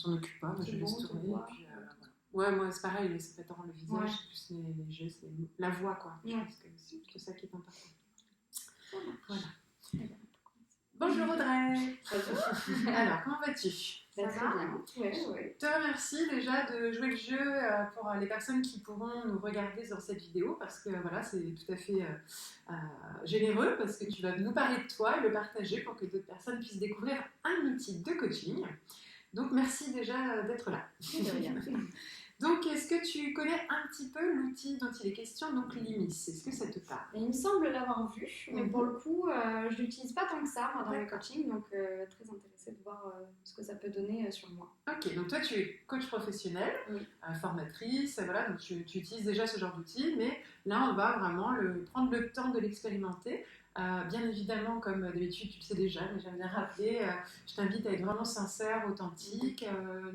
s'en occupe pas, moi je laisse tourner. Et puis, voilà. Ouais, moi c'est pareil, c'est pas tant le visage, c'est plus les gestes, la voix, quoi. Je pense que c'est plutôt ça qui est important. Voilà. Bonjour Audrey. Alors, comment vas-tu? Ça va bien. Je te remercie déjà de jouer le jeu pour les personnes qui pourront nous regarder dans cette vidéo parce que voilà, c'est tout à fait généreux parce que tu vas nous parler de toi et le partager pour que d'autres personnes puissent découvrir un outil de coaching. Donc, merci déjà d'être là. Donc, est-ce que tu connais un petit peu l'outil dont il est question, donc l'IMIS? Est-ce que ça te parle? Il me semble l'avoir vu, mais pour le coup, je ne l'utilise pas tant que ça moi, dans mes coachings, donc très intéressée de voir ce que ça peut donner sur moi. Ok, donc toi tu es coach professionnel, formatrice, voilà, donc tu utilises déjà ce genre d'outil, mais là on va vraiment prendre le temps de l'expérimenter. Bien évidemment, comme d'habitude, tu le sais déjà, mais j'aime bien rappeler, je t'invite à être vraiment sincère, authentique,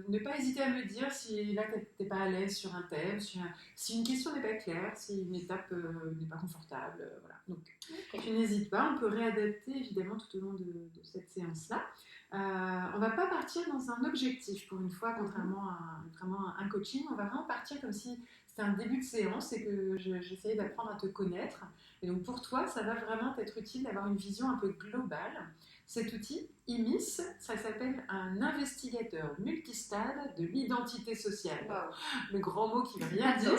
ne pas hésiter à me dire si là tu n'es pas à l'aise sur un thème, si une question n'est pas claire, si une étape n'est pas confortable, voilà. Donc tu n'hésites pas, on peut réadapter évidemment tout au long de cette séance-là. On va pas partir dans un objectif pour une fois, contrairement à vraiment un coaching, on va vraiment partir comme si c'était un début de séance et que j'essayais d'apprendre à te connaître. Et donc pour toi, ça va vraiment être utile d'avoir une vision un peu globale. Cet outil, IMIS, ça s'appelle un investigateur multistade de l'identité sociale. Wow. Le grand mot qui ne veut rien dire.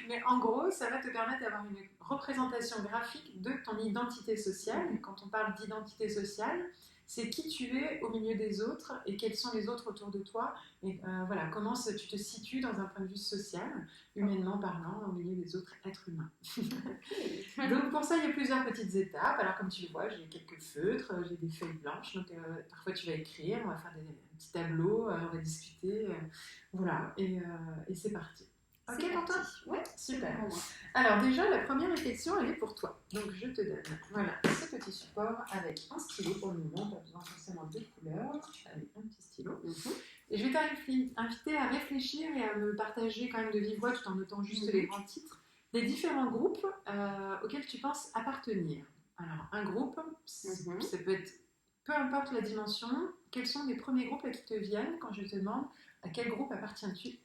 Mais en gros, ça va te permettre d'avoir une représentation graphique de ton identité sociale. Et quand on parle d'identité sociale, c'est qui tu es au milieu des autres et quels sont les autres autour de toi et voilà, comment tu te situes dans un point de vue social, humainement parlant, au milieu des autres êtres humains. Donc pour ça, il y a plusieurs petites étapes. Alors comme tu le vois, j'ai quelques feutres, j'ai des feuilles blanches, donc parfois tu vas écrire, on va faire un petit tableau, on va discuter, voilà, et c'est parti. Ok pour toi? Ouais, super. Alors déjà, la première réflexion, elle est pour toi. Donc je te donne, voilà, ce petit support avec un stylo pour le moment, pas besoin forcément de couleurs, avec un petit stylo. Et je vais t'inviter à réfléchir et à me partager quand même de vive voix, tout en notant juste les grands titres, des différents groupes auxquels tu penses appartenir. Alors un groupe, ça peut être, peu importe la dimension, quels sont les premiers groupes qui te viennent quand je te demande à quel groupe appartiens-tu?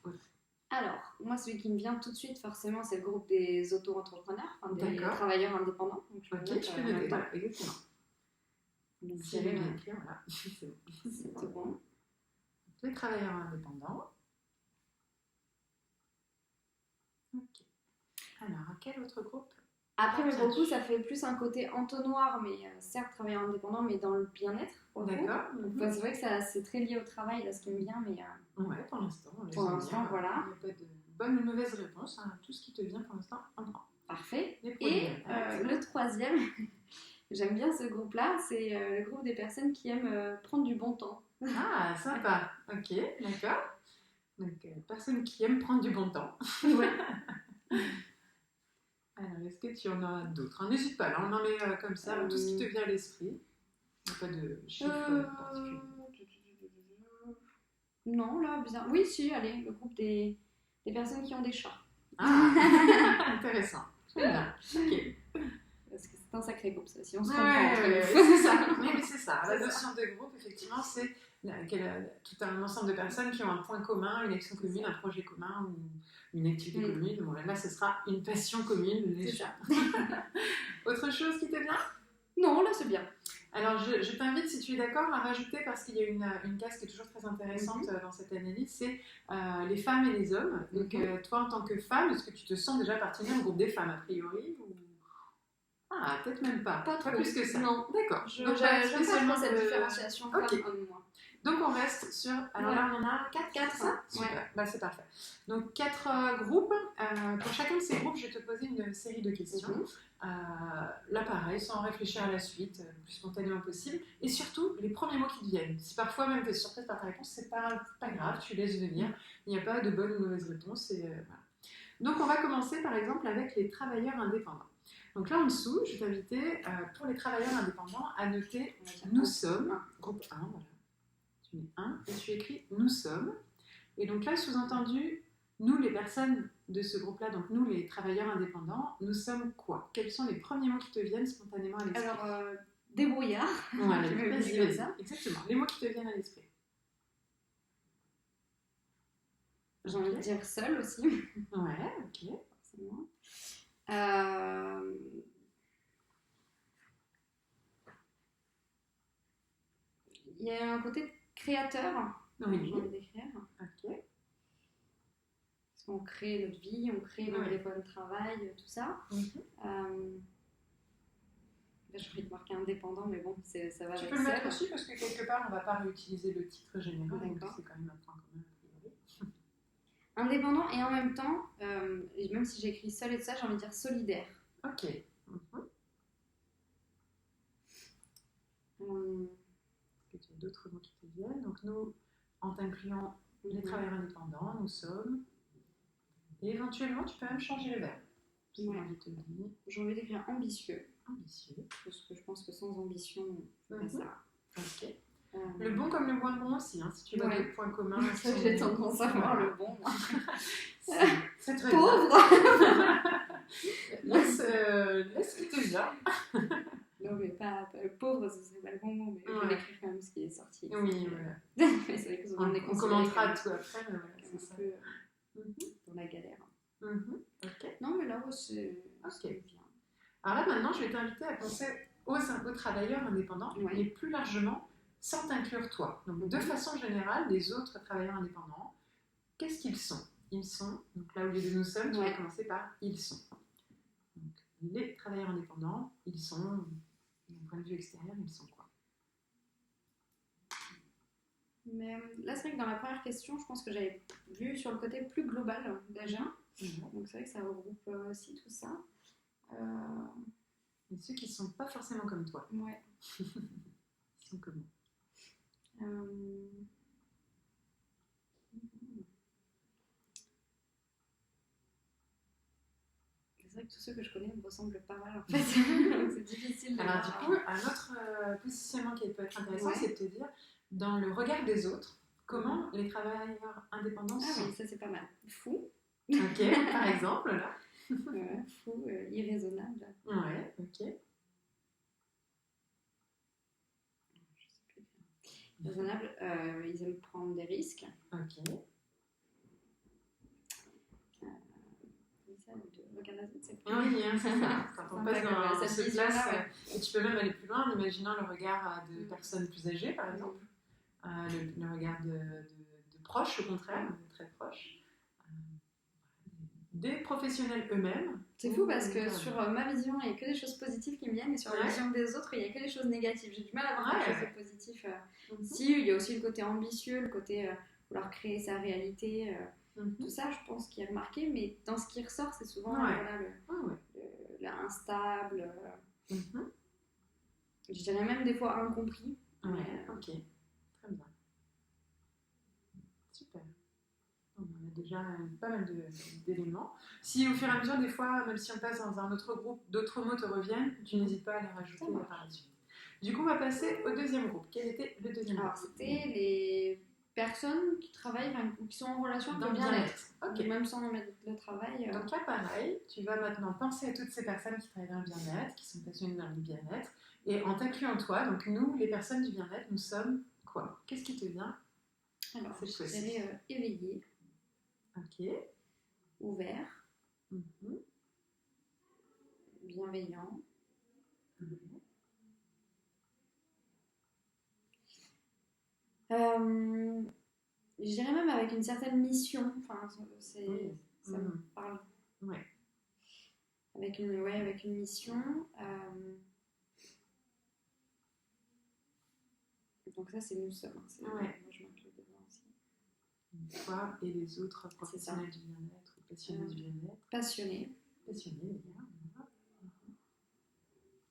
Alors, moi, celui qui me vient tout de suite, forcément, c'est le groupe des auto-entrepreneurs, enfin, des travailleurs indépendants. Donc, je peux noter, voilà, exactement. Donc, si j'ai bien écrit, voilà. C'est tout bon. Les travailleurs indépendants. Ok. Alors, à quel autre groupe? Après, le gros coup, ça fait plus un côté entonnoir, mais certes, travailleur indépendant, mais dans le bien-être. D'accord. Donc, c'est vrai que c'est très lié au travail, là, ce qui me vient, mais... Ouais, pour l'instant. Pour l'instant, voilà. Il n'y a pas de bonne ou mauvaise réponse. Hein. Tout ce qui te vient pour l'instant, on prend. Parfait. Et le troisième, j'aime bien ce groupe-là, c'est le groupe des personnes qui aiment prendre du bon temps. Ah, sympa. Ok, d'accord. Donc, personnes qui aiment prendre du bon temps. Ouais. Alors, est-ce que tu en as d'autres? N'hésite pas, là, on en met comme ça, tout ce qui te vient à l'esprit. Il n'y a pas de chiffre particulier. Non, là, bizarre. Oui, si, allez, le groupe des personnes qui ont des chats. Ah, intéressant. Très bien. Ok. Parce que c'est un sacré groupe, ça, si on se comprend. C'est ça. Mais c'est ça. La notion de groupe, effectivement, c'est tout un ensemble de personnes qui ont un point commun, une action commune, un projet commun ou une activité commune. Bon, là, ce sera une passion commune, les chats. Autre chose qui te vient? Non, là, c'est bien. Alors, je t'invite, si tu es d'accord, à rajouter, parce qu'il y a une case qui est toujours très intéressante dans cette analyse, c'est les femmes et les hommes. Donc, toi, en tant que femme, est-ce que tu te sens déjà appartenir au groupe des femmes, a priori ou... Ah, peut-être même pas. Pas plus que ça. Non. D'accord. J'aime pas spécialement cette différenciation femme-homme. Donc, on reste sur... Alors là, on en a 4, ça? Super. Ouais. Bah, c'est parfait. Donc, 4 groupes. Pour chacun de ces groupes, je vais te poser une série de questions. Là, pareil, sans réfléchir à la suite, le plus spontanément possible. Et surtout, les premiers mots qui te viennent. Si parfois même tu es surprise par ta réponse, c'est pas grave, tu laisses venir. Il n'y a pas de bonne ou mauvaise réponse. Voilà. Donc, on va commencer par exemple avec les travailleurs indépendants. Donc là en dessous, je vais t'inviter pour les travailleurs indépendants à noter nous sommes, groupe 1, voilà. Tu mets 1 et tu écris nous sommes. Et donc là, sous-entendu, nous les personnes de ce groupe-là, donc nous les travailleurs indépendants, nous sommes quoi? Quels sont les premiers mots qui te viennent spontanément à l'esprit? Alors, débrouillard. Voilà, vas-y. Exactement, les mots qui te viennent à l'esprit. J'ai envie de dire seul aussi, Ouais, ok. forcément. Euh, Il y a un côté créateur, Oui. j'ai envie d'écrire. Ok. Parce qu'on crée notre vie, on crée même des fois le travail, tout ça. J'ai envie de marquer indépendant, mais bon, ça va Tu avec peux le mettre seul. aussi parce que quelque part, on ne va pas réutiliser le titre général. Donc D'accord. c'est quand même un point commun a priori. Indépendant et en même temps, et même si j'écris seul et tout ça, j'ai envie de dire solidaire. Ok. Est-ce que tu as d'autres mots qui te viennent? Donc nous, en t'incluant les travailleurs indépendants, nous sommes. Et éventuellement, tu peux même changer le verbe. Ouais. J'ai envie d'écrire ambitieux. Ambitieux. Parce que je pense que sans ambition, on ne fait pas ça. Ok. Le bon comme le moins bon aussi, hein, si tu vois des points communs. J'ai tendance à voir le bon. C'est très pauvre. Laisse ce qui te vient. Non, mais pas pauvre, ce serait pas le bon mot, mais je vais écrire quand même ce qui est sorti. Oui, voilà. Mais c'est vrai que souvent on commentera tout après, mais voilà, c'est ça. Un peu dans la galère. Ok. Non, mais là, c'est bien. Alors là, maintenant, je vais t'inviter à penser aux travailleurs indépendants, mais plus largement, sans t'inclure toi. Donc, de façon générale, les autres travailleurs indépendants, qu'est-ce qu'ils sont? Ils sont, donc là au lieu de nous sommes, tu vas commencer par ils sont. Donc, les travailleurs indépendants, ils sont, d'un point de vue extérieur, ils sont quoi? Mais là, c'est vrai que dans la première question, je pense que j'avais vu sur le côté plus global déjà. Donc c'est vrai que ça regroupe aussi tout ça. Et ceux qui ne sont pas forcément comme toi. Ouais. Ils sont comment? C'est vrai que tous ceux que je connais me ressemblent pas mal en fait. Donc c'est difficile de Alors du coup, un autre positionnement qui peut être intéressant, c'est de te dire, dans le regard des autres, comment les travailleurs indépendants sont. Ah oui, ça c'est pas mal. Fou. Ok, par exemple, là. Fou, irraisonnable. Ouais, ok. Raisonnable, ils aiment prendre des risques. Ok. Oui, hein, c'est ça. Quand on passe dans cette place, et tu peux même aller plus loin en imaginant le regard de personnes plus âgées, par exemple, le regard de proches, au contraire, de très proches, des professionnels eux-mêmes. C'est fou parce que sur ma vision, il n'y a que des choses positives qui me viennent, et sur la vision des autres, il n'y a que des choses négatives. J'ai du mal à voir quelque chose de positif. Si, il y a aussi le côté ambitieux, le côté vouloir créer sa réalité. Tout ça, je pense qu'il est remarqué, mais dans ce qui ressort, c'est souvent l'instable. Je dirais même des fois incompris. Ok, très bien. Super. On a déjà pas mal d'éléments. Si au fur et à mesure, des fois, même si on passe dans un autre groupe, d'autres mots te reviennent, tu n'hésites pas à les rajouter par la suite. Du coup, on va passer au deuxième groupe. Quel était le deuxième groupe? Alors, c'était les personnes qui travaillent, qui sont en relation avec le bien-être. Okay. Même sans mettre le travail. Donc là, pareil, tu vas maintenant penser à toutes ces personnes qui travaillent dans le bien-être, qui sont passionnées dans le bien-être, et en t'incluant toi, donc nous, les personnes du bien-être, nous sommes quoi? Qu'est-ce qui te vient? Alors, je dirais éveillé. Ok. Ouvert. Bienveillant. Je dirais même avec une certaine mission. Enfin, ça me parle. Ouais. Avec une mission. Donc ça, c'est nous sommes. Moi, je m'inclus dedans aussi. Toi et les autres professionnels du bien-être, passionnés du bien-être. Passionnés. Passionnés, bien.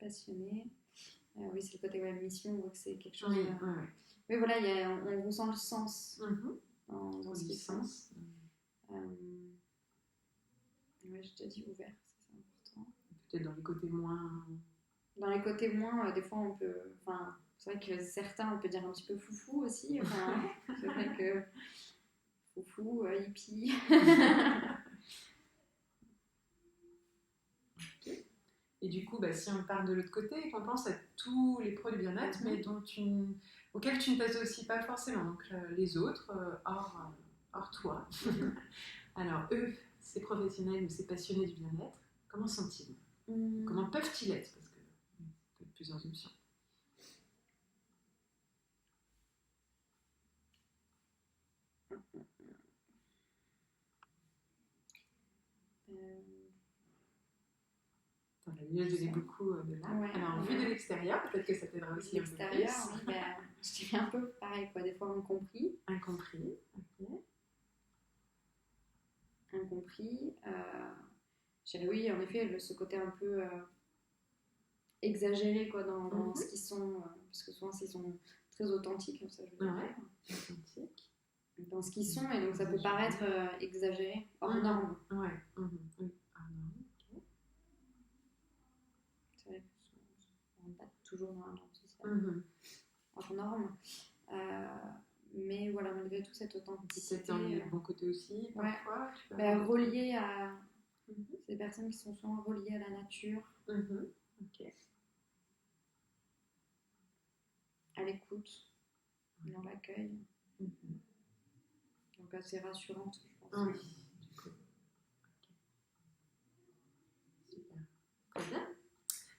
Passionnés. Oui, c'est le côté mission, on voit que c'est quelque chose. Oui, voilà, on ressent le sens dans ce qui se passe. Ouais, je t'ai dit ouvert, c'est important. Peut-être dans les côtés moins. Dans les côtés moins, des fois on peut. Enfin, c'est vrai que certains, on peut dire un petit peu foufou aussi. Enfin, c'est vrai que foufou, hippie. Et du coup, si on part de l'autre côté et qu'on pense à tous les pros du bien-être, mais auxquels tu ne t'associes pas forcément, donc les autres, hors Or toi. Alors, eux, ces professionnels ou ces passionnés du bien-être, comment sont-ils? Comment peuvent-ils être? Parce que il peut y avoir plusieurs options. Dans la lumière, je l'ai beaucoup de là. Ouais, alors, vu de l'extérieur, peut-être que ça t'aidera aussi un peu l'extérieur, plus. oui, je dirais un peu pareil, quoi. Des fois incompris. Incompris, ok. Incompris. Je dirais oui, en effet, ce côté un peu exagéré, quoi, dans ce qu'ils sont. Parce que souvent, ils sont très authentiques, ça je veux dire. Authentique. Dans ce qu'ils sont, et donc ça peut paraître exagéré, hors norme. Ouais, oui, hors norme, ok. C'est vrai qu'on ne rentre pas toujours dans la norme sociale. Hors norme. Mais voilà, malgré tout, cette authenticité. Peut-être dans les bons côtés aussi, parfois. Relié à. C'est des personnes qui sont souvent reliées à la nature. Ok. À l'écoute, dans l'accueil. Donc assez rassurante, je pense. Oui, du coup. Okay. Super. Très bien.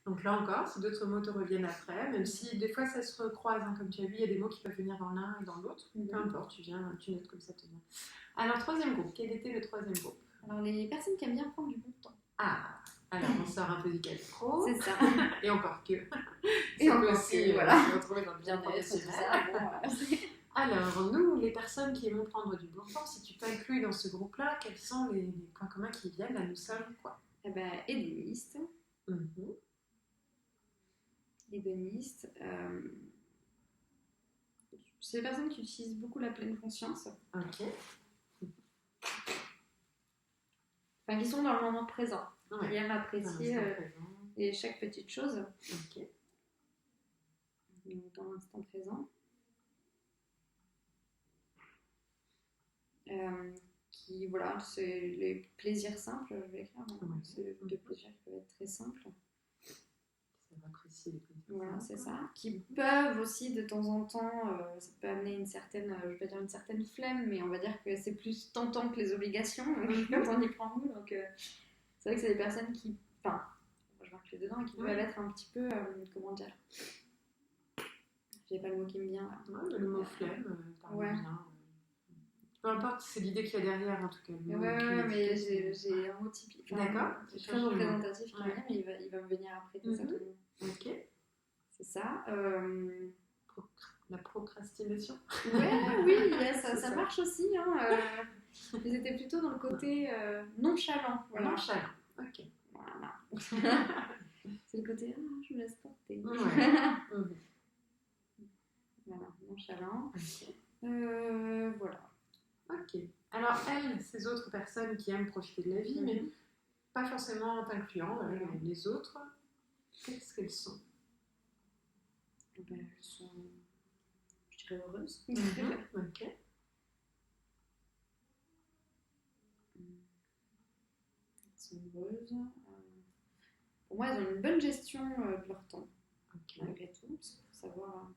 Donc là encore, si d'autres mots te reviennent après, même si des fois ça se recroise, hein, comme tu as vu, il y a des mots qui peuvent venir dans l'un et dans l'autre. Peu importe, tu notes comme ça te vient. Alors, troisième groupe, quel était le troisième groupe? Alors, les personnes qui aiment bien prendre du bon temps. Ah, alors on sort un peu du cadre pro. C'est ça. Et encore que. Et encore aussi, voilà. Se retrouver dans le bien professionnel. Bon, alors, nous, les personnes qui aiment prendre du bon temps, si tu t'inclus dans ce groupe-là, quels sont les points communs qui viennent? Là, nous sommes quoi? Eh ben, hédoniste. Hédoniste. C'est des personnes qui utilisent beaucoup la pleine conscience. Ok. Enfin, qui sont dans le moment présent. Ouais. Qui aiment apprécier chaque petite chose. Ok. Dans l'instant présent. Qui, voilà, c'est les plaisirs simples, je vais écrire. C'est des plaisirs qui peuvent être très simples. Ça va apprécier les plaisirs. Voilà, c'est ça. Qui peuvent aussi, de temps en temps, ça peut amener une certaine, je vais pas dire une certaine flemme, mais on va dire que c'est plus tentant que les obligations, quand on y prend goût. Donc, c'est vrai que c'est des personnes qui, enfin, je marque les dedans, et qui peuvent être un petit peu, comment dire, j'ai pas le mot qui me vient là. Ouais, le mot flemme, bien. Peu importe, c'est l'idée qu'il y a derrière, en tout cas. Ouais, mais j'ai un mot typique. D'accord. C'est très représentatif qui vient, mais il va me venir après, tout simplement. Ok. C'est ça. La procrastination. Oui, ça marche aussi. Hein, ils étaient plutôt dans le côté nonchalant. Voilà. Nonchalant, ok. Voilà. C'est le côté je me laisse porter. Voilà, nonchalant. Okay. Voilà. Ok. Alors, elles, ces autres personnes qui aiment profiter de la vie, mais pas forcément en t'incluant, les autres, qu'est-ce qu'elles sont? Elles sont, je dirais, heureuses. Ok. Elles sont heureuses. Pour moi, elles ont une bonne gestion de leur temps, malgré tout, parce qu'il faut savoir.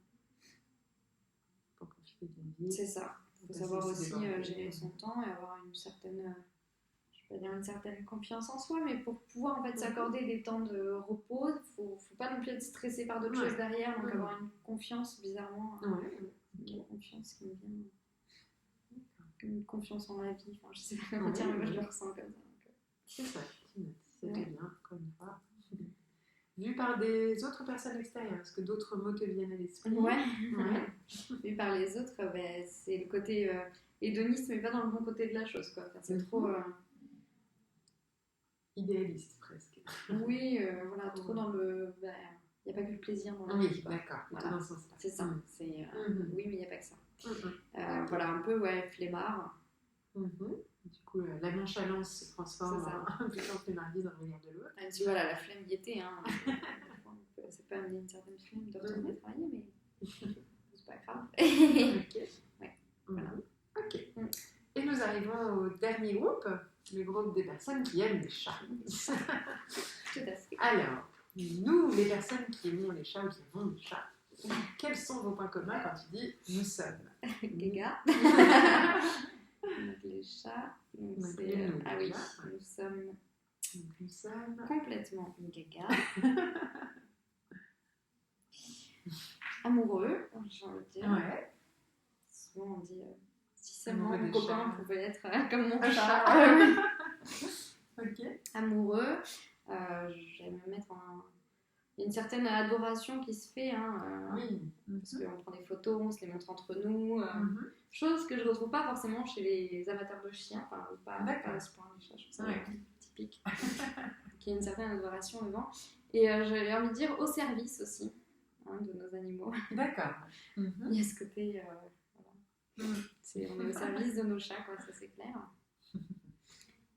Pour profiter de la vie. C'est ça. Il faut savoir aussi gérer son temps et avoir une certaine, je vais pas dire une certaine confiance en soi, mais pour pouvoir en fait s'accorder des temps de repos, faut pas non plus être stressé par d'autres choses derrière, donc avoir une confiance bizarrement, une confiance qui me vient, une confiance en la vie. Enfin, je sais pas comment dire, mais moi je le ressens comme ça. Donc, c'est ça. C'était bien, encore une fois. Vu par des autres personnes extérieures, est-ce que d'autres mots te viennent à l'esprit? Vu par les autres, c'est le côté hédoniste, mais pas dans le bon côté de la chose, quoi. Enfin, c'est trop idéaliste presque. Oui, voilà, trop dans le. Il n'y a pas que le plaisir dans la vie. Oui, d'accord, plutôt dans ce sens-là. C'est ça. Oui, mais il n'y a pas que ça. Voilà, un peu flemmard. Du coup, la nonchalance se transforme en plutôt flémardise dans le regard de l'autre. Tu vois, la flemme y était. Hein. C'est pas amener une certaine flemme de retourner travailler, mais c'est pas grave. Voilà. Ok. Et nous arrivons au dernier groupe, le groupe des personnes qui aiment les chats. Tout à fait. Alors, nous, les personnes qui aimons les chats ou qui avons des chats, quels sont vos points communs quand tu dis nous sommes? Gaga. chat. Donc Donc, c'est, les nous, ah oui, déjà. nous sommes Donc, complètement gaga. Amoureux, j'ai envie de dire. Ouais. Souvent on dit si seulement Amoureux mon des copain chats. pouvait être comme mon Un chat. Ok. Amoureux. J'aime me mettre en. Il y a une certaine adoration qui se fait. Oui. Parce qu'on prend des photos, on se les montre entre nous. Mhm. Chose que je ne retrouve pas forcément chez les amateurs de chiens. Enfin, pas D'accord. à ce point, les chats, je trouve ça Ouais. typique. Qu'il y a une certaine adoration devant. Et j'avais envie de dire au service aussi de nos animaux. D'accord. Mhm. Il y a ce côté. Voilà. Mhm. On est au service de nos chats, quoi, ça c'est clair.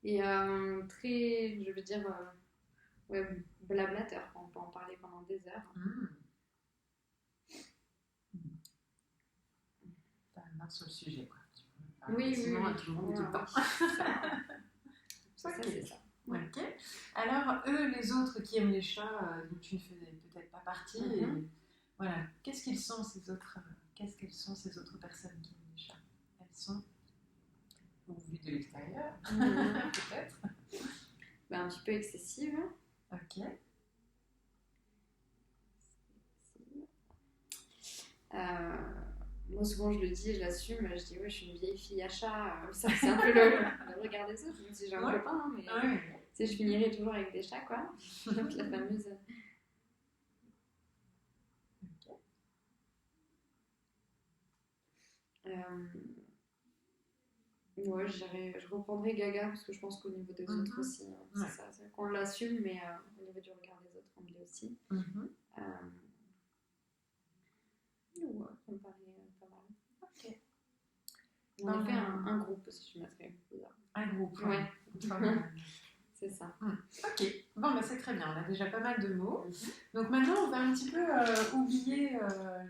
Et très, je veux dire, ouais, blablateur, on peut en parler pendant des heures. T'as la main sur le sujet, quoi. Tu peux Oui, facilement oui, à tout le monde oui. de temps. Ça, Ok. c'est ça. Ok. Alors, eux, les autres qui aiment les chats, dont tu ne faisais peut-être pas partie, et voilà, qu'est-ce qu'elles sont ces autres personnes qui aiment les chats? Elles sont, vues de l'extérieur, peut-être. Ben, un petit peu excessive. Ok. Moi, souvent, je le dis, je l'assume, je dis, ouais, je suis une vieille fille à chat. Ça, c'est un peu le regard des autres, même si j'ai un copain, hein, mais je finirai toujours avec des chats, quoi. Donc, la fameuse. Ouais, je reprendrai Gaga parce que je pense qu'au niveau des autres aussi, c'est ça. C'est qu'on l'assume, mais au niveau du regard des autres, on le dit aussi. Ouais, ça me paraît pas mal. Ok. On a fait un groupe aussi, je mettrais bizarre. Un groupe, ouais. C'est ça. Ok, bon, bah, c'est très bien, on a déjà pas mal de mots. Donc maintenant, on va un petit peu oublier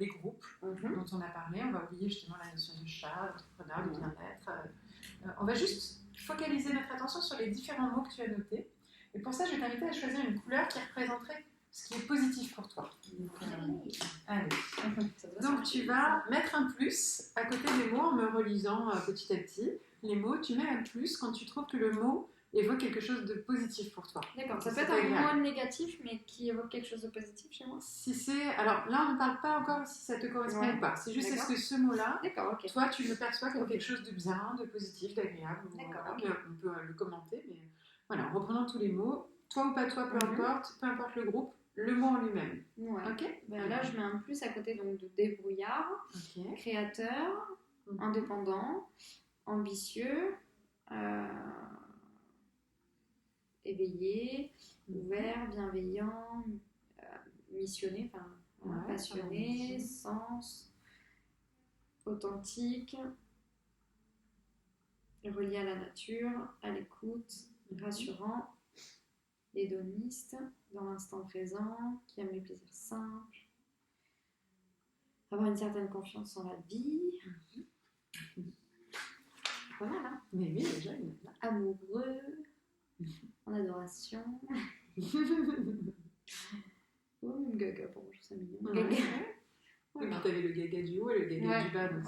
les groupes dont on a parlé. On va oublier justement la notion de chat, d'entrepreneur, de bien-être. On va juste focaliser notre attention sur les différents mots que tu as notés. Et pour ça, je vais t'inviter à choisir une couleur qui représenterait ce qui est positif pour toi. Donc, allez. Donc tu vas mettre un plus à côté des mots en me relisant petit à petit. Les mots, tu mets un plus quand tu trouves que le mot évoque quelque chose de positif pour toi. D'accord, ça peut être un mot négatif mais qui évoque quelque chose de positif chez moi. Si c'est... Alors là, on ne parle pas encore si ça te correspond ou pas. C'est juste est-ce que ce mot-là, toi, tu le perçois comme quelque chose de bien, de positif, d'agréable. D'accord. On peut le commenter, mais voilà, en reprenant tous les mots, toi ou pas toi, peu importe le groupe, le mot en lui-même. Ouais. Ok. Ben là, je mets un plus à côté donc, de débrouillard, créateur, indépendant, ambitieux, éveillé, ouvert, bienveillant, missionné, passionné, sens, authentique, relié à la nature, à l'écoute, rassurant, hédoniste, dans l'instant présent, qui aime les plaisirs simples, avoir une certaine confiance en la vie. Pas mal, hein? Mais oui, déjà, amoureux, en adoration. Oh, même gaga, pour moi, je trouve ça mignon. Gaga. Oui, mais t'avais le gaga du haut et le gaga du bas, donc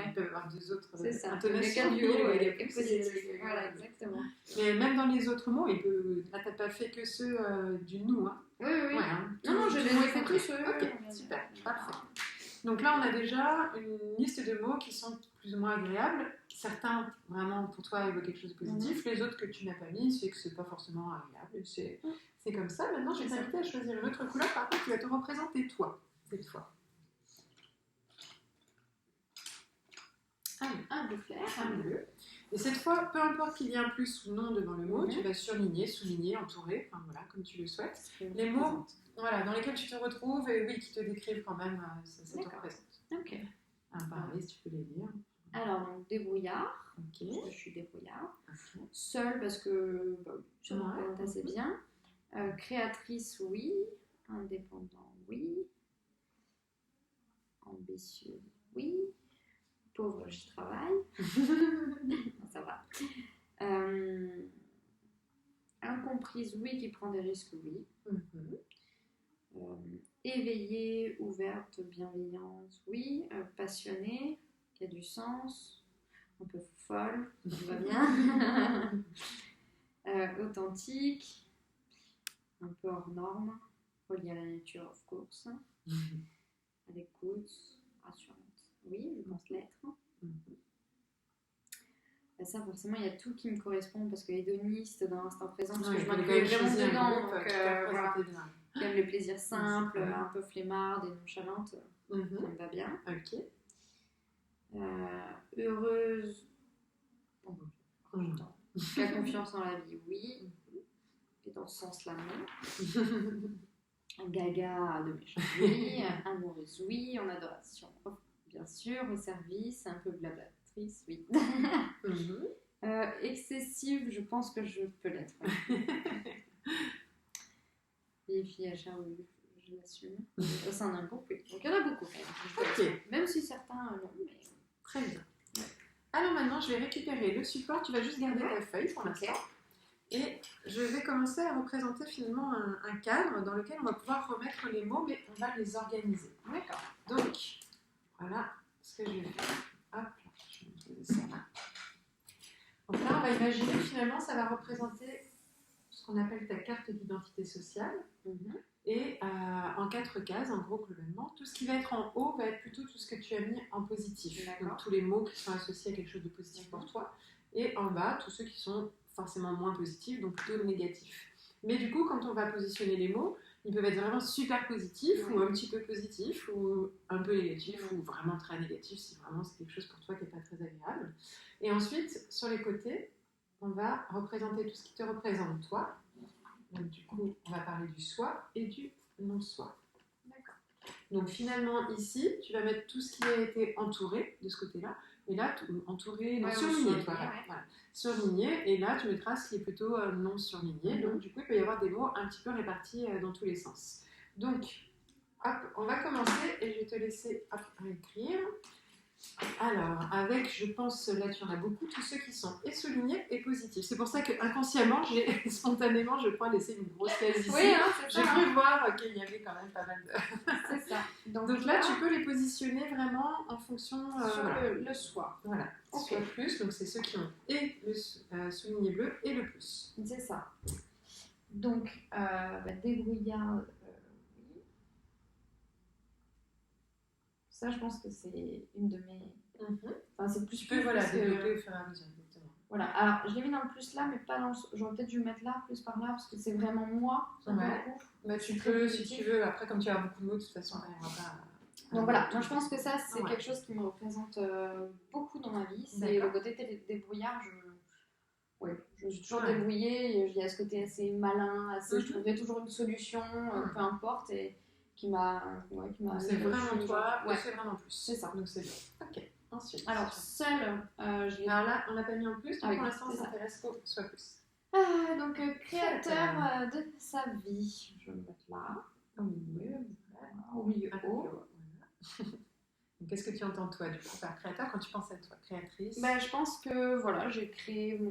ils peuvent avoir deux autres intonations. Le gaga du haut, le gaga positif. Voilà, exactement. Mais même dans les autres mots, là, t'as pas fait que ceux du nous, hein? Oui. Ouais, hein. Non, je les ai fait tous. Ok, super, parfait. Donc là, on a déjà une liste de mots qui sont plus ou moins agréables. Certains, vraiment, pour toi, évoquent quelque chose de positif. Les autres que tu n'as pas mis, c'est que c'est pas forcément agréable. C'est comme ça. Maintenant, je vais t'inviter à choisir une autre couleur, par contre, qui va te représenter toi, cette fois. Allez, un bleu clair, un bleu. Et cette fois, peu importe qu'il y ait un plus ou non devant le mot, tu vas surligner, souligner, entourer, enfin voilà, comme tu le souhaites. Les mots dans lesquels tu te retrouves et oui, qui te décrivent quand même, ça te représente. Ok. Pareil, si tu peux les lire. Alors, donc, débrouillard. Ok. Je suis débrouillard. Okay. Seule, parce que ça me représente assez bien. Créatrice, oui. Indépendant, oui. Ambitieux, oui. Pauvre, j'y travaille. Ça va. Incomprise, oui, qui prend des risques, oui. Éveillée, ouverte, bienveillante, oui. Passionnée, qui a du sens. un peu folle, ça va bien. Authentique, un peu hors norme, relié à la nature, of course. À l'écoute, rassurante. Oui, je pense l'être. Ça, forcément, il y a tout qui me correspond parce que hédoniste dans l'instant présent, parce que je m'inclus vraiment dedans. Donc, voilà. Qui aime les plaisirs simples, un peu flemmarde et nonchalante, ça me va bien. Ok. Heureuse, qui a confiance en la vie, oui. Et dans ce sens-là, non. Gaga de méchant, oui. Amoureuse, oui. En adoration, bien sûr. Au service, un peu blablatrice, oui. Excessive, je pense que je peux l'être. Les filles à Charles, je l'assume. Au sein d'un groupe, oui. Donc il y en a beaucoup quand même. Même si certains non. Mais... Très bien. Ouais. Alors maintenant, je vais récupérer le support. Tu vas juste garder ta feuille pour l'instant. Et je vais commencer à représenter finalement un cadre dans lequel on va pouvoir remettre les mots, mais on va les organiser. D'accord. Donc, voilà ce que je vais faire. Hop, je vais poser ça là. Donc là, on va imaginer finalement, ça va représenter ce qu'on appelle ta carte d'identité sociale. Et en 4 cases, en gros, globalement, tout ce qui va être en haut va être plutôt tout ce que tu as mis en positif. Donc tous les mots qui sont associés à quelque chose de positif pour toi. Et en bas, tous ceux qui sont forcément moins positifs, donc plutôt négatifs. Mais du coup, quand on va positionner les mots, ils peuvent être vraiment super positifs, ou un petit peu positifs, ou un peu négatifs, ou vraiment très négatifs, si vraiment c'est quelque chose pour toi qui n'est pas très agréable. Et ensuite, sur les côtés, on va représenter tout ce qui te représente toi. Donc du coup, on va parler du soi et du non-soi. D'accord. Donc finalement, ici, tu vas mettre tout ce qui a été entouré de ce côté-là. Et là, entouré, surligné, toi. Voilà. Surligné, et là, tu mettras ce qui est plutôt non surligné. Donc du coup, il peut y avoir des mots un petit peu répartis dans tous les sens. Donc, hop, on va commencer et je vais te laisser écrire. Alors, avec, je pense, là tu en as beaucoup, tous ceux qui sont et soulignés et positifs. C'est pour ça que inconsciemment, j'ai spontanément, je crois, laissé une grosse case ici. Oui, hein, j'ai cru voir qu'il y avait quand même pas mal de... C'est ça. Donc là, tu peux les positionner vraiment en fonction... sur le soi. Voilà, sur le plus, donc c'est ceux qui ont et le souligné bleu et le plus. C'est ça. Donc, débrouillard... Ça, je pense que c'est une de mes... Enfin, c'est plus... Tu peux développer au fur et à mesure, exactement. Voilà, alors je l'ai mis dans le plus là, mais pas dans le... J'aurais peut-être dû le mettre là, plus par là, parce que c'est vraiment moi. Bah, tu peux, si tu veux, après, comme tu as beaucoup de mots, de toute façon, il n'y aura pas... Donc voilà, moi je pense que ça, c'est quelque chose qui me représente beaucoup dans ma vie. C'est le côté débrouillard. Je suis toujours débrouillée. Il y a ce côté assez malin, assez, je trouverai toujours une solution, peu importe, et qui m'a... c'est vraiment toi, c'est vraiment plus. C'est ça. Donc c'est bien. Ok, ensuite. Alors, seule, alors là, on l'a pas mis en plus, donc pour l'instant, ça s'intéresse qu'au soit plus. Donc, créateur de sa vie. Je vais me mettre là. Au milieu. Au milieu haut. Donc, qu'est-ce que tu entends toi du coup par créateur quand tu penses à toi, créatrice? Je pense que voilà, j'ai créé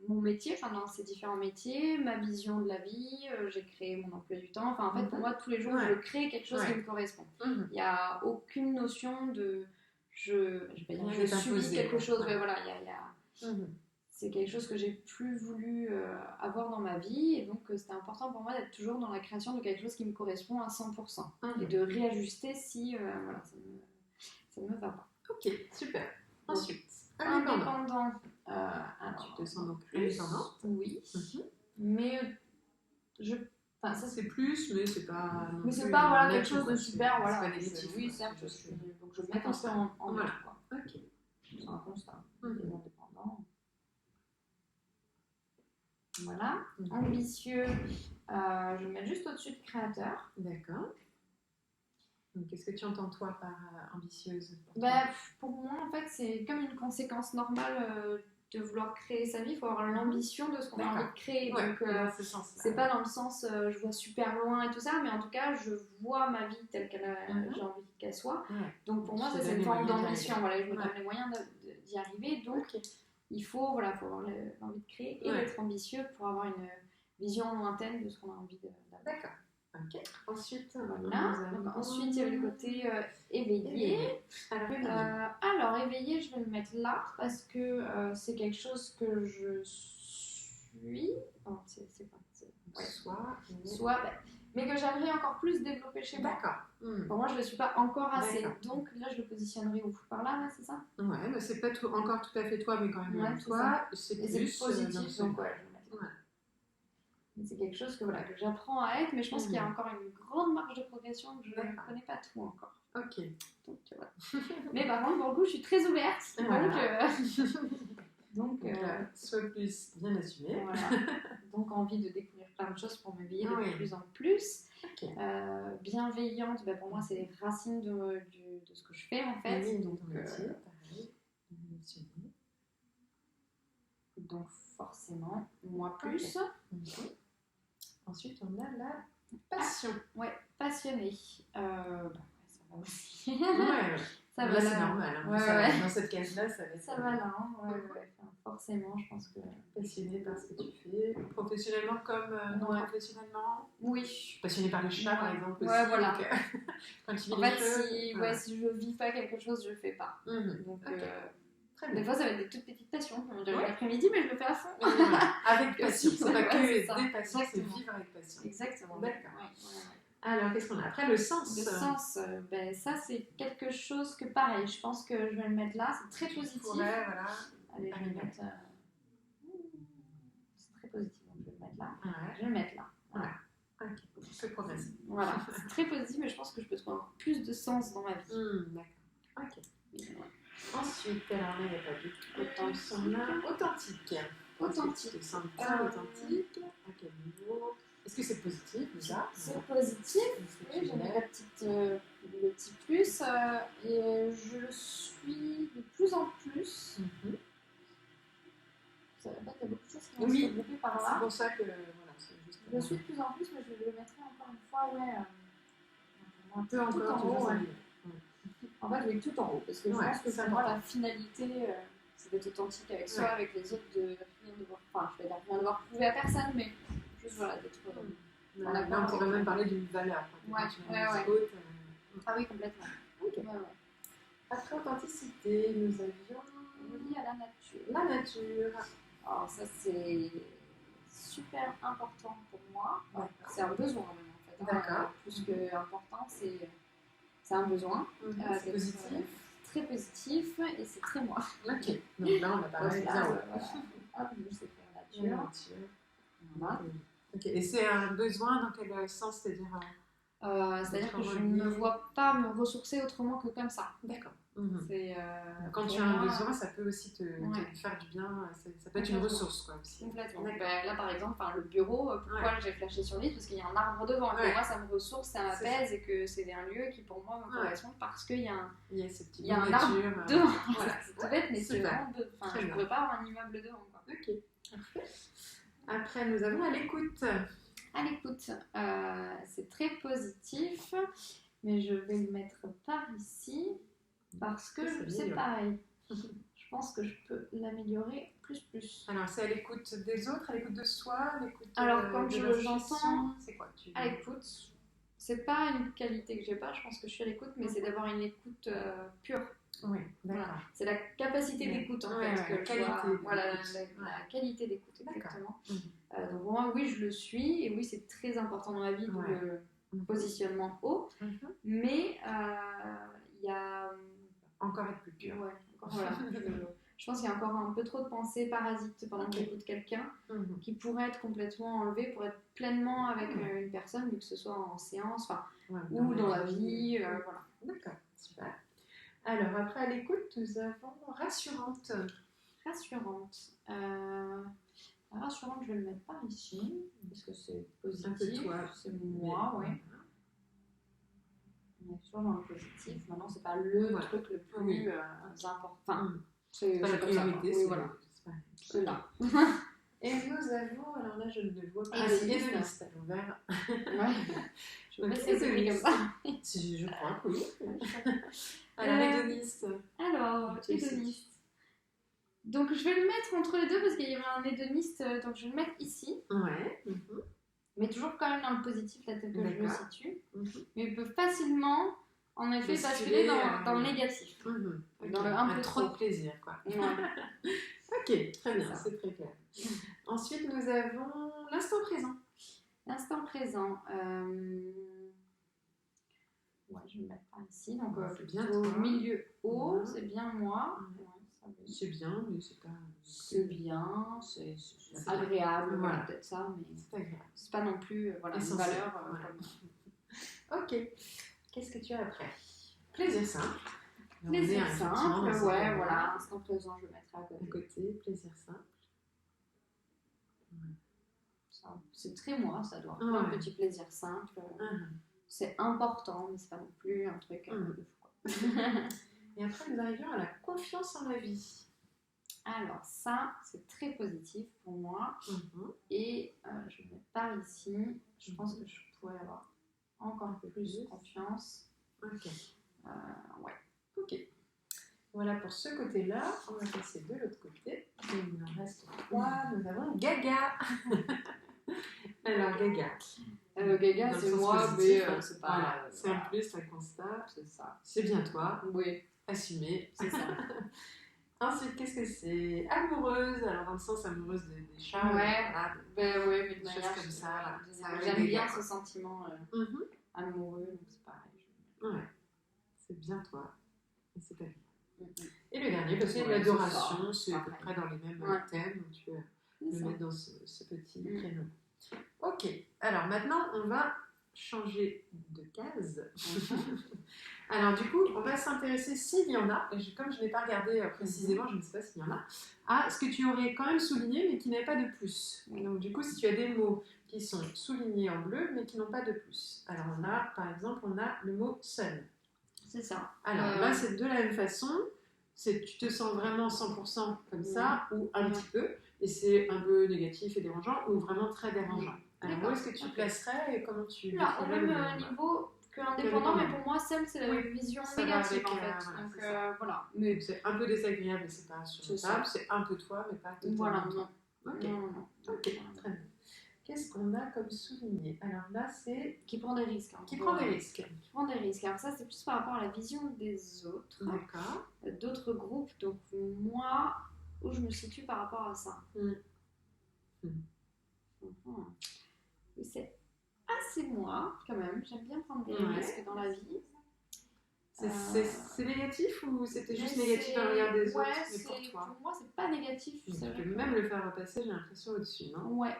mon métier, enfin dans ces différents métiers, ma vision de la vie, j'ai créé mon emploi du temps. Enfin en fait pour moi tous les jours je crée quelque chose qui me correspond. Il n'y a aucune notion de je subis quelque chose. Voilà, c'est quelque chose que j'ai plus voulu avoir dans ma vie, et donc c'était important pour moi d'être toujours dans la création de quelque chose qui me correspond à 100% et de réajuster si voilà, ça ne me va pas. Ok, super. Ensuite, indépendant. Tu te sens donc indépendante? Oui. Mais ça c'est plus, mais c'est pas. Mais c'est pas voilà, quelque chose de super. Voilà. C'est pas négatif. Oui, certes. Donc je vais mettre un peu en voilà. Ok. C'est un constat. Indépendant. Voilà. Ambitieux. Je vais mettre juste au-dessus de créateur. D'accord. Donc, qu'est-ce que tu entends, toi, par ambitieuse pour moi, en fait, c'est comme une conséquence normale de vouloir créer sa vie. Il faut avoir l'ambition de ce qu'on a envie de créer. Donc, c'est pas dans le sens je vois super loin et tout ça, mais en tout cas, je vois ma vie telle qu'elle j'ai envie qu'elle soit. Donc, pour moi, ça, c'est une forme d'ambition. Voilà, je me donne les moyens d'y arriver. Donc, il faut avoir l'envie de créer et d'être ambitieux pour avoir une vision lointaine de ce qu'on a envie d'avoir. D'accord. Ok. Ensuite, Voilà. Donc, ensuite, il y avait le côté éveillé. Alors, éveillé, je vais le mettre là parce que c'est quelque chose que je suis. Oh, c'est quoi ouais. Soit, mais que j'aimerais encore plus développer chez moi. D'accord. Pour moi, je ne le suis pas encore assez. Donc là, je le positionnerai où par là, c'est ça? Ouais, mais c'est pas encore tout à fait toi, mais quand même toi. C'est plus positif, donc ouais, je vais le mettre. Mais c'est quelque chose que j'apprends à être, mais je pense qu'il y a encore une grande marge de progression que je ne connais pas tout encore. Ok. Donc, voilà. Mais par contre, pour le coup, je suis très ouverte. Donc, sois plus bien assumée. Voilà. Donc, envie de découvrir plein de choses pour m'éveiller de plus en plus. Okay. Bienveillante, pour moi, c'est les racines de ce que je fais en fait. Oui, donc, pareil. Donc, forcément, moi plus. Okay. Ensuite, on a la passion. Passionnée. Ça va aussi. Ça va, c'est normal. Hein. Dans cette case-là, ça va là. Enfin, forcément, je pense que. Passionné par ce que tu fais. Professionnellement comme non professionnellement. Oui. Passionné par les chats, par exemple. Ouais, voilà. Donc, quand tu vis en fait, si je vis pas quelque chose, je le fais pas. Donc, des fois, ça va être des toutes petites passions. On dirait l'après-midi, mais je le fais à fond. Avec passion. C'est pas que des passions, c'est vivre avec passion. Exactement. D'accord. Alors, qu'est-ce qu'on a après? Le sens. Le sens, ça, c'est quelque chose que, pareil, je pense que je vais le mettre là. C'est très positif. Allez, je vais le mettre. C'est très positif, donc je vais le mettre là. Je vais le mettre là. Voilà. Ok, tu peux progresser. Voilà, c'est très positif, mais je pense que je peux trouver encore plus de sens dans ma vie. D'accord. Ok. Ensuite, alors là, il n'y a pas de authentique. Authentique. Tu sens bien authentique. À quel niveau? Est-ce que c'est positif déjà? C'est positif. Oui, j'ai mis le petit plus. Et je le suis de plus en plus. Ça va pas, il y a beaucoup de choses qui vont se regrouper par là. C'est pour ça que je le suis de plus en plus, mais je le mettrai encore une fois, un peu tout encore en haut. En fait, oui, tout en haut, parce que je pense que pour moi, la finalité, c'est d'être authentique avec soi, avec les autres, de rien devoir, je vais dire rien devoir prouver à personne, mais juste d'être. On pourrait même parler d'une valeur. Ah oui, complètement. Okay. Après authenticité, nous avions lié à la nature. La nature. Alors ça, c'est super important pour moi. C'est un besoin même en fait. D'accord. Plus que important, c'est un besoin. C'est positif. Très positif et c'est très moi. Ok. Donc là, on a parlé bien. Hop, c'est la nature. Voilà. Ok. Et c'est un besoin dans quel sens? C'est-à-dire que je ne me vois pas me ressourcer autrement que comme ça. D'accord. Quand tu as un besoin, ça peut aussi te faire du bien. Ça peut être une ressource, quoi, aussi. Complètement. Là, par exemple, le bureau, pourquoi j'ai flashé sur lui? Parce qu'il y a un arbre devant. Et pour moi, ça me ressource, ça m'apaise et que c'est un lieu qui, pour moi, me correspond parce qu'il y a un arbre devant. C'est tout bête, mais c'est vraiment je ne pourrais pas avoir un immeuble devant. Ok. Parfait. Après, nous avons à l'écoute. À l'écoute, c'est très positif, mais je vais le mettre par ici. Parce que c'est pareil. Je pense que je peux l'améliorer plus. Alors, c'est à l'écoute des autres, à l'écoute de soi, à l'écoute Alors, comme j'entends, c'est quoi à l'écoute, c'est pas une qualité que j'ai pas, je pense que je suis à l'écoute, mais c'est d'avoir une écoute pure. Oui, d'accord. Voilà. C'est la capacité d'écoute en fait. Que la qualité d'écoute, exactement. Donc, pour moi, oui, je le suis, et oui, c'est très important dans ma vie, le positionnement haut, mais il y a. Encore être plus pur. Je pense qu'il y a encore un peu trop de pensées parasites pendant que j'écoute quelqu'un qui pourrait être complètement enlevé pour être pleinement avec une personne, que ce soit en séance ou dans la vie. Voilà. D'accord, super. Alors, après à l'écoute, nous avons rassurante. Rassurante, je vais le mettre par ici, parce que c'est positif. Un peu toi. C'est moi, oui. On est toujours dans le positif. Maintenant, c'est pas le truc le plus important. C'est pas la priorité, c'est là. Et nous avons, alors là je ne le vois pas, hédoniste à l'envers. Je vais mettre les comme ça. Je crois que oui. Alors, hédoniste. Hédoniste. Donc je vais le mettre entre les deux parce qu'il y avait un hédoniste, donc je vais le mettre ici. mais toujours quand même dans le positif, là, tel que je le D'accord. situe. Mhm. Mais il peut facilement, en effet, Basculer, basculer dans le négatif. Mhm. Dans Ok. le un peu Trop trop. de plaisir, quoi. Ouais. Ok, très bien, ça. c'est très clair. Ensuite, nous avons l'instant présent. L'instant présent. Ouais, je vais me mettre par ici. Donc, C'est bien au toi. milieu haut, Ouais. c'est bien moi. Ouais. Ouais, ça va. C'est bien, mais c'est pas. C'est bien, c'est C'est agréable, voilà. voilà, peut-être ça, mais C'est agréable. c'est pas non plus voilà, une Essentiel, valeur. voilà. Comme... Ok. Qu'est-ce que tu as après? Plaisir simple. Plaisir simple, ouais, voilà. voilà. Instant présent, je le mettrai à côté. À côté, plaisir simple. Ça, c'est très moi, ça doit. Ouais. Un petit plaisir simple. C'est important, mais c'est pas non plus un truc de fou, quoi. Et après, nous arrivions à la confiance en la vie. Alors, ça, c'est très positif pour moi. Et je vais mettre par ici. Je pense que je pourrais avoir encore un peu plus de confiance. Ok. Ouais. Ok. Voilà pour ce côté-là. On va passer de l'autre côté. Et il en reste 3. Nous avons Gaga. Alors, Gaga. Gaga, c'est moi, mais c'est pas. Voilà. C'est un plus, un constat. C'est ça. C'est bien toi. Oui. Assumé. C'est ça. Ensuite, qu'est-ce que c'est? Amoureuse, alors dans le sens amoureuse des chats. Ouais, voilà, ben ouais, mais de des choses manière comme ça. j'aime bien ce sentiment amoureux, donc c'est pareil. Ouais, c'est bien toi. Et c'est agréable. Et le dernier, parce que l'adoration, c'est à peu près dans les mêmes thèmes, donc tu peux le mettre dans ce petit créneau. Ok, alors maintenant, on va changer de case. Alors du coup, on va s'intéresser, s'il y en a, et comme je ne l'ai pas regardé précisément, je ne sais pas s'il y en a, à ce que tu aurais quand même souligné, mais qui n'avait pas de plus. Donc du coup, si tu as des mots qui sont soulignés en bleu, mais qui n'ont pas de plus. Alors on a, par exemple, on a le mot seul. C'est ça. Alors là, c'est de la même façon. Tu te sens vraiment 100% comme ça, ou un petit peu, et c'est un peu négatif et dérangeant, ou vraiment très dérangeant. Alors où est-ce que tu placerais et comment tu... Là, au même niveau que l'indépendant, mais pour moi, seul, c'est la vision négative en fait. Donc voilà. Mais c'est un peu désagréable, mais c'est pas insupportable. C'est un peu toi, mais pas totalement. Voilà, non. Ok, non. Ok, très bien. Qu'est-ce qu'on a comme souligné? Alors là, c'est... Qui prend des risques. Qui prend des risques. Qui prend des risques. Alors ça, c'est plus par rapport à la vision des autres. D'accord. D'autres groupes. Donc moi, où je me situe par rapport à ça. C'est assez moi, quand même. J'aime bien prendre des risques dans la vie. C'est négatif ou c'était juste négatif dans le regard des autres, mais pour toi? Pour moi, c'est pas négatif. Tu peux même le faire repasser, j'ai l'impression, au-dessus, non? Ouais.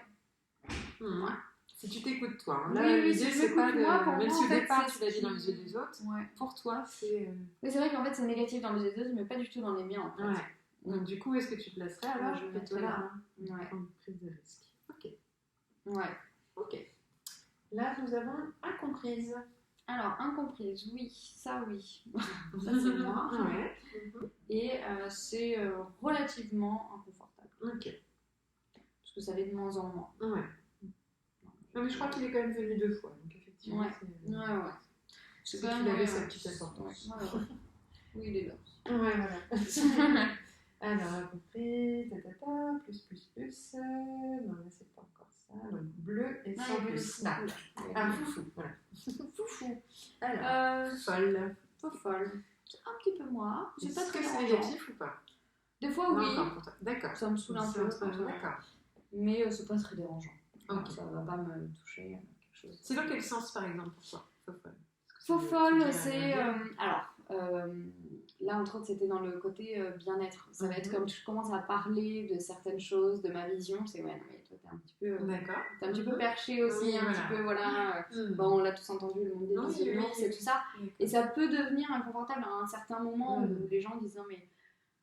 Si tu t'écoutes toi. Hein. Là, oui, l'idée, c'est pas de... Même si au départ, tu l'as dit dans les yeux des autres, ouais. pour toi, c'est... Mais c'est vrai qu'en fait, c'est négatif dans les yeux des autres, mais pas du tout dans les miens, en fait. Ouais. Donc, du coup, est-ce que tu placerais alors? Je mettrais là. Une prise de risque. Ok. Ouais. Ok. Là, nous avons incomprise. Alors, incomprise, oui. Ça, ça, c'est moi. Ouais. Et c'est relativement inconfortable. Ok. Parce que ça l'est de moins en moins. Ouais. Non, mais je crois qu'il est quand même venu 2 fois. Donc, effectivement, ouais. C'est quand même... qu'il avait sa petite importance. Ouais. Oui, il est là. Ouais, voilà. Alors, incomprise, plus. Non, là, c'est pas encore ça. Donc, bleu et sans plus. Foufou, voilà. Foufou. Alors, folle. Folle. C'est un petit peu moi. C'est pas très négatif ou pas? Des fois, oui. D'accord. Ça me saoule un peu. D'accord. Mais c'est pas très dérangeant. Okay. Ça va pas me toucher quelque chose. C'est dans quel sens, par exemple, pour toi, folle? Folle, c'est... alors, là, entre autres, c'était dans le côté bien-être. Ça va être comme je commence à parler de certaines choses, de ma vision. C'est, ouais, non, mais toi, t'es un petit peu... D'accord. T'es un petit peu perché aussi, un petit peu, voilà. Bon, on l'a tous entendu, le monde des bisounours et tout ça. Et ça peut devenir inconfortable à un certain moment où les gens disent, non, mais...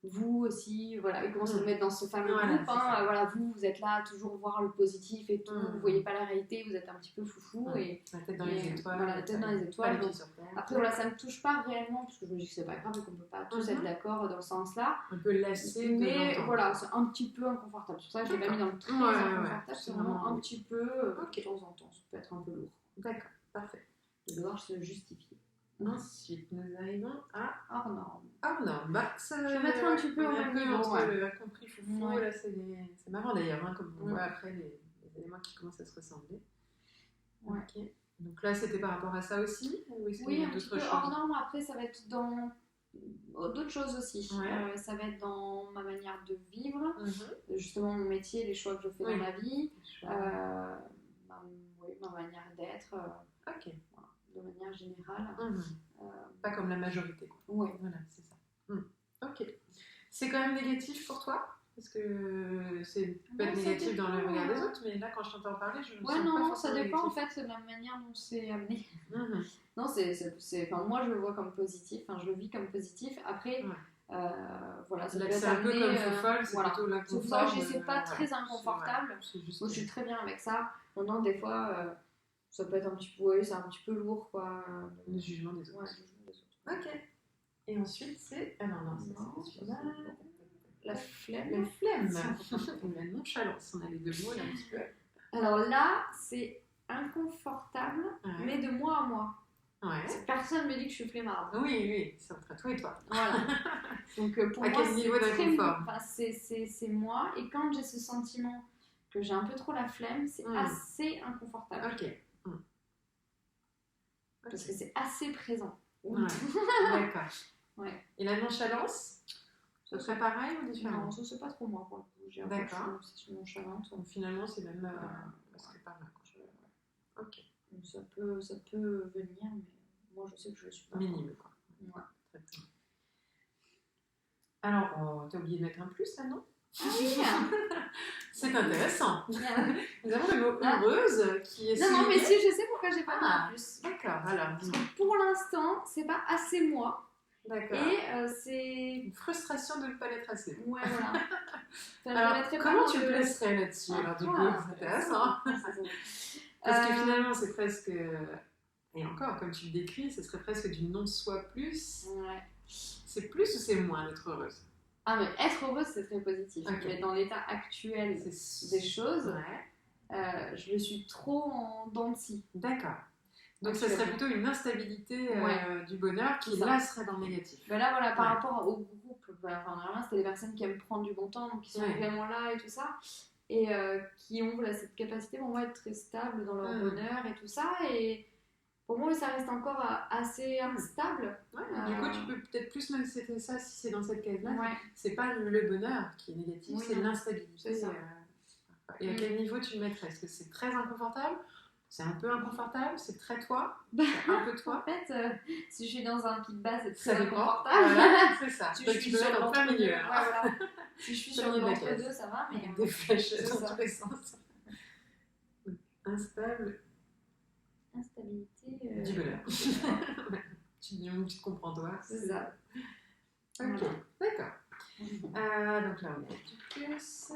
Vous aussi, voilà, ils commencent à nous mettre dans ce fameux groupe, voilà, vous êtes là à toujours voir le positif et tout, vous voyez pas la réalité, vous êtes un petit peu foufou et la tête dans les étoiles. Voilà, la tête dans les étoiles. Donc, après, voilà, ça me touche pas réellement, parce que je me dis que c'est pas grave et qu'on peut pas tous être d'accord dans ce sens-là. Un peu lassé. Mais voilà, c'est un petit peu inconfortable. C'est pour ça que je l'ai pas mis dans le très inconfortable, c'est vraiment un petit peu de temps en temps, ça peut être un peu lourd. D'accord, parfait. De devoir se justifier. Ensuite, nous arrivons à hors norme. Hors norme. Bah, ça, je vais mettre un petit peu au même niveau. Entre le incompris foufou, là, c'est marrant d'ailleurs, hein, comme on voit après les éléments qui commencent à se ressembler. Ouais. Ok. Donc là, c'était par rapport à ça aussi, ou est-ce qu'il y Oui, a un petit d'autres peu choses? hors norme. Après, ça va être dans d'autres choses aussi. Ouais. Ça va être dans ma manière de vivre, Mhm. justement mon métier, les choix que je fais Oui. dans ma vie, Chouette. ma manière d'être, Ok. voilà, de manière générale. Mhm. Euh, Pas comme la majorité, quoi. oui. Voilà, c'est ça. Ok. C'est quand même négatif pour toi? Parce que c'est peut être Ouais, ça négatif dans le dépend, regard des autres, mais là, quand je t'entends parler, je ne Ouais, sens non, pas non, ça forcément dépend en négatif. fait de la manière dont c'est amené. Mhm. Non, enfin, moi je le vois comme positif, enfin, je le vis comme positif. Après, Ouais. voilà, ça Là, peut c'est être un peu amené. comme faux folle, c'est Voilà. plutôt C'est pour ça l'inconfort. que c'est pas très Voilà. inconfortable. C'est juste. Moi je suis très bien avec ça. Maintenant, des fois, ça peut être un petit peu, ouais, c'est un petit peu lourd quoi. Le jugement des autres. Ouais, le jugement des autres. Ok. Et ensuite, c'est. Ah non, non, ça, Non, c'est ça, celui-là. La flemme. La flemme. Et la nonchalance. On a les deux mots là un petit peu. Alors là, c'est inconfortable, Ouais. mais de moi à moi. Ouais. Personne me dit que je suis flemmarde. Oui, oui, c'est entre toi et toi. Voilà. Donc pour À moi, quel niveau c'est très d'inconfort? enfin, c'est moi. Et quand j'ai ce sentiment que j'ai un peu trop la flemme, c'est assez inconfortable. Ok. Parce que c'est assez présent. Ouais. D'accord. Ouais. Et la nonchalance, ce serait pareil ou différent? Non, ça c'est pas trop moi pour le coup. J'ai un peu D'accord. je suis nonchalante. Donc finalement, c'est même presque pas mal. Ok. Donc, ça peut venir, mais moi je sais que je le suis pas. Minime, quoi. Ouais. Très bien. Alors, oh, t'as oublié de mettre un plus là, non? Ah oui. C'est intéressant. Nous avons le mot Ah. heureuse qui est Non, mais souligné. si, je sais pourquoi j'ai pas mis Ah. un plus. D'accord, alors Parce dis-moi. que pour l'instant, c'est pas assez moi. D'accord. Et c'est. Une frustration de ne pas l'être assez. Ouais, voilà. Enfin, je le Alors, mettrais pas comment dans tu le- placerais là-dessus? Alors, du coup, Ah, c'est intéressant. c'est Parce que finalement, c'est presque. Et encore, comme tu le décris, ce serait presque du non-soi plus. Ouais. C'est plus ou c'est moins d'être heureuse? Ah, mais être heureuse, c'est très positif. Ok. Mais dans l'état actuel des choses, Ouais. je le suis trop en dents de scie. D'accord. Donc, ça serait plutôt une instabilité du bonheur qui, C'est ça. là, serait dans le négatif. Ben là, voilà, par Ouais. rapport au groupe, enfin, normalement, c'était des personnes qui aiment prendre du bon temps, donc qui sont Ouais. vraiment là et tout ça, et qui ont cette capacité, pour moi, d'être très stable dans leur bonheur et tout ça. Et pour moi, ça reste encore assez instable. Ouais, du coup, tu peux peut-être plus manifester ça si c'est dans cette case-là. Ouais. C'est pas le bonheur qui est négatif, Oui, c'est non. l'instabilité. C'est ça. Et à quel niveau tu le mettrais? Est-ce que c'est très inconfortable? C'est un peu inconfortable? C'est très toi? Bah, C'est un peu En toi? fait, si je suis dans un pic bas, c'est Ça très dépend. inconfortable. Voilà, c'est ça. Si Donc, je tu suis peux sur mettre en plein l'entre-deux, milieu. ouais, voilà. Si je suis sur Milieu de la l'entre-deux, case. ça va, mais Des flèches c'est dans ça. tous les sens. Instable. Instabilité. Du bonheur. Tu comprends toi. C'est ça. Ok, Voilà. d'accord. Donc là, on a du plus.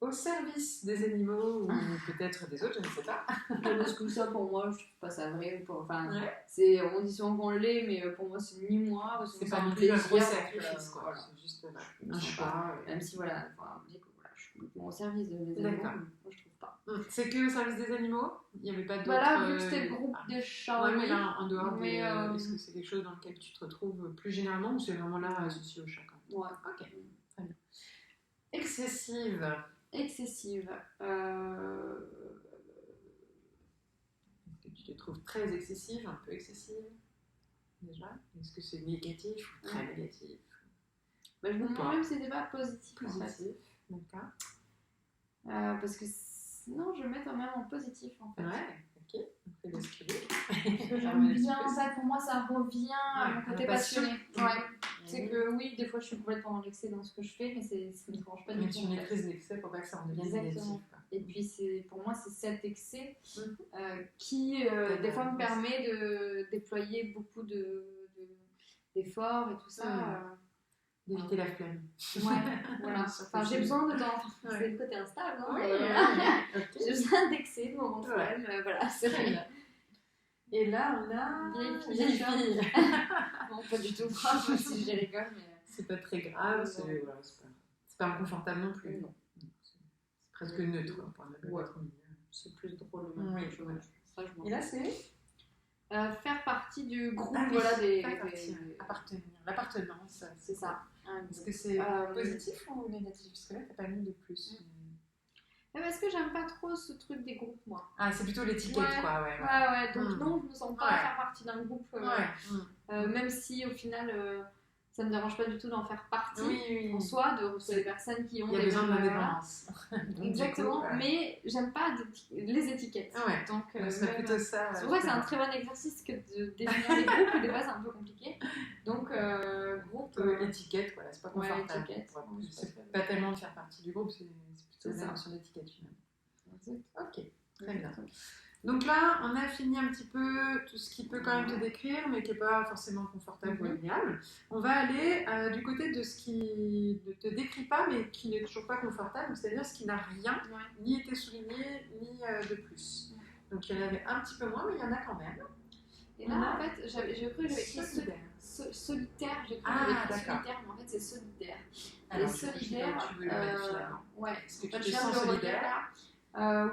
Au service des animaux ou peut-être des autres, je ne sais pas. Parce que ça, pour moi, je trouve pas ça vrai. Enfin, Ouais. on dit souvent qu'on l'est, mais pour moi, c'est ni moi. Parce que C'est pas un non plus un plaisir, gros donc, sacrifice, quoi. voilà. C'est juste Je un sais choix. pas. Même si, voilà, enfin, je dis que, voilà, je suis complètement au service des animaux, D'accord. moi, je trouve pas. C'est que au service des animaux? Il n'y avait pas d'autres. Voilà, vu que c'était le groupe des chats, Ouais, mais oui. là, en dehors, Mais, est-ce que c'est quelque chose dans lequel tu te retrouves plus généralement ou c'est vraiment là associé au chat quand même? Ouais. Ok, très bien. Excessive. Excessive. Est-ce que tu te trouves très excessive, un peu excessive déjà? Est-ce que c'est négatif ou très négatif? Bah, je me demande même si c'était pas positif. En fait. Positif, d'accord. Parce que sinon, je le mets quand même en positif en fait. Ouais, ok. On fait l'escriver. Parce que j'aime bien ça, pour moi ça revient à mon côté passionné. Ouais. C'est que oui, des fois je suis complètement dans l'excès dans ce que je fais, mais ça me dérange pas du Mais tout. tu maîtrises l'excès pour pas que ça en devienne négatif. Quoi. Et puis pour moi c'est cet excès qui des fois me permet de déployer beaucoup d'efforts et tout ça. D'éviter la flemme. Ouais, voilà. Enfin, j'ai besoin de temps. C'est le côté instable, non? Okay. J'ai besoin d'excès de moments de flemme. Voilà, c'est très bien. Et là, on a. Vieille fille. Non, pas du tout grave, si je rigole, mais. C'est pas très grave, c'est pas inconfortable non plus. Non. C'est presque neutre, pour ne pas être au milieu. C'est plus drôle. Oui, voilà. Ça, et là, c'est faire partie du groupe, appartenir, l'appartenance. C'est ça. Est-ce que c'est positif ou négatif? Parce que là, t'as pas mis de plus. Parce que j'aime pas trop ce truc des groupes, moi. Ah, c'est plutôt l'étiquette, Ouais. quoi, ouais. Ouais, donc non, je me sens pas faire partie d'un groupe, même si au final, ça me dérange pas du tout d'en faire partie en soi, de retrouver des personnes qui ont des besoins d'indépendance. Exactement, mais j'aime pas les étiquettes. Donc, c'est plutôt ça. C'est vrai que c'est un très bon exercice que de définir les groupes, et des fois c'est un peu compliqué. Donc, groupe. Étiquette, voilà, c'est pas confortable. C'est pas tellement de faire partie du groupe, c'est plutôt la notion d'étiquette finalement. Ok, très bien. Donc là, on a fini un petit peu tout ce qui peut quand même te décrire, mais qui n'est pas forcément confortable ou agréable. On va aller du côté de ce qui ne te décrit pas, mais qui n'est toujours pas confortable, c'est-à-dire ce qui n'a rien, ni été souligné, ni de plus. Donc il y en avait un petit peu moins, mais il y en a quand même. Et là, en fait, j'ai cru que j'avais écrit solitaire, j'ai cru que j'avais écrit solitaire, mais en fait c'est solidaire. Alors, solidaire, tu veux le mettre finalement. Est-ce que tu te sens solidaire?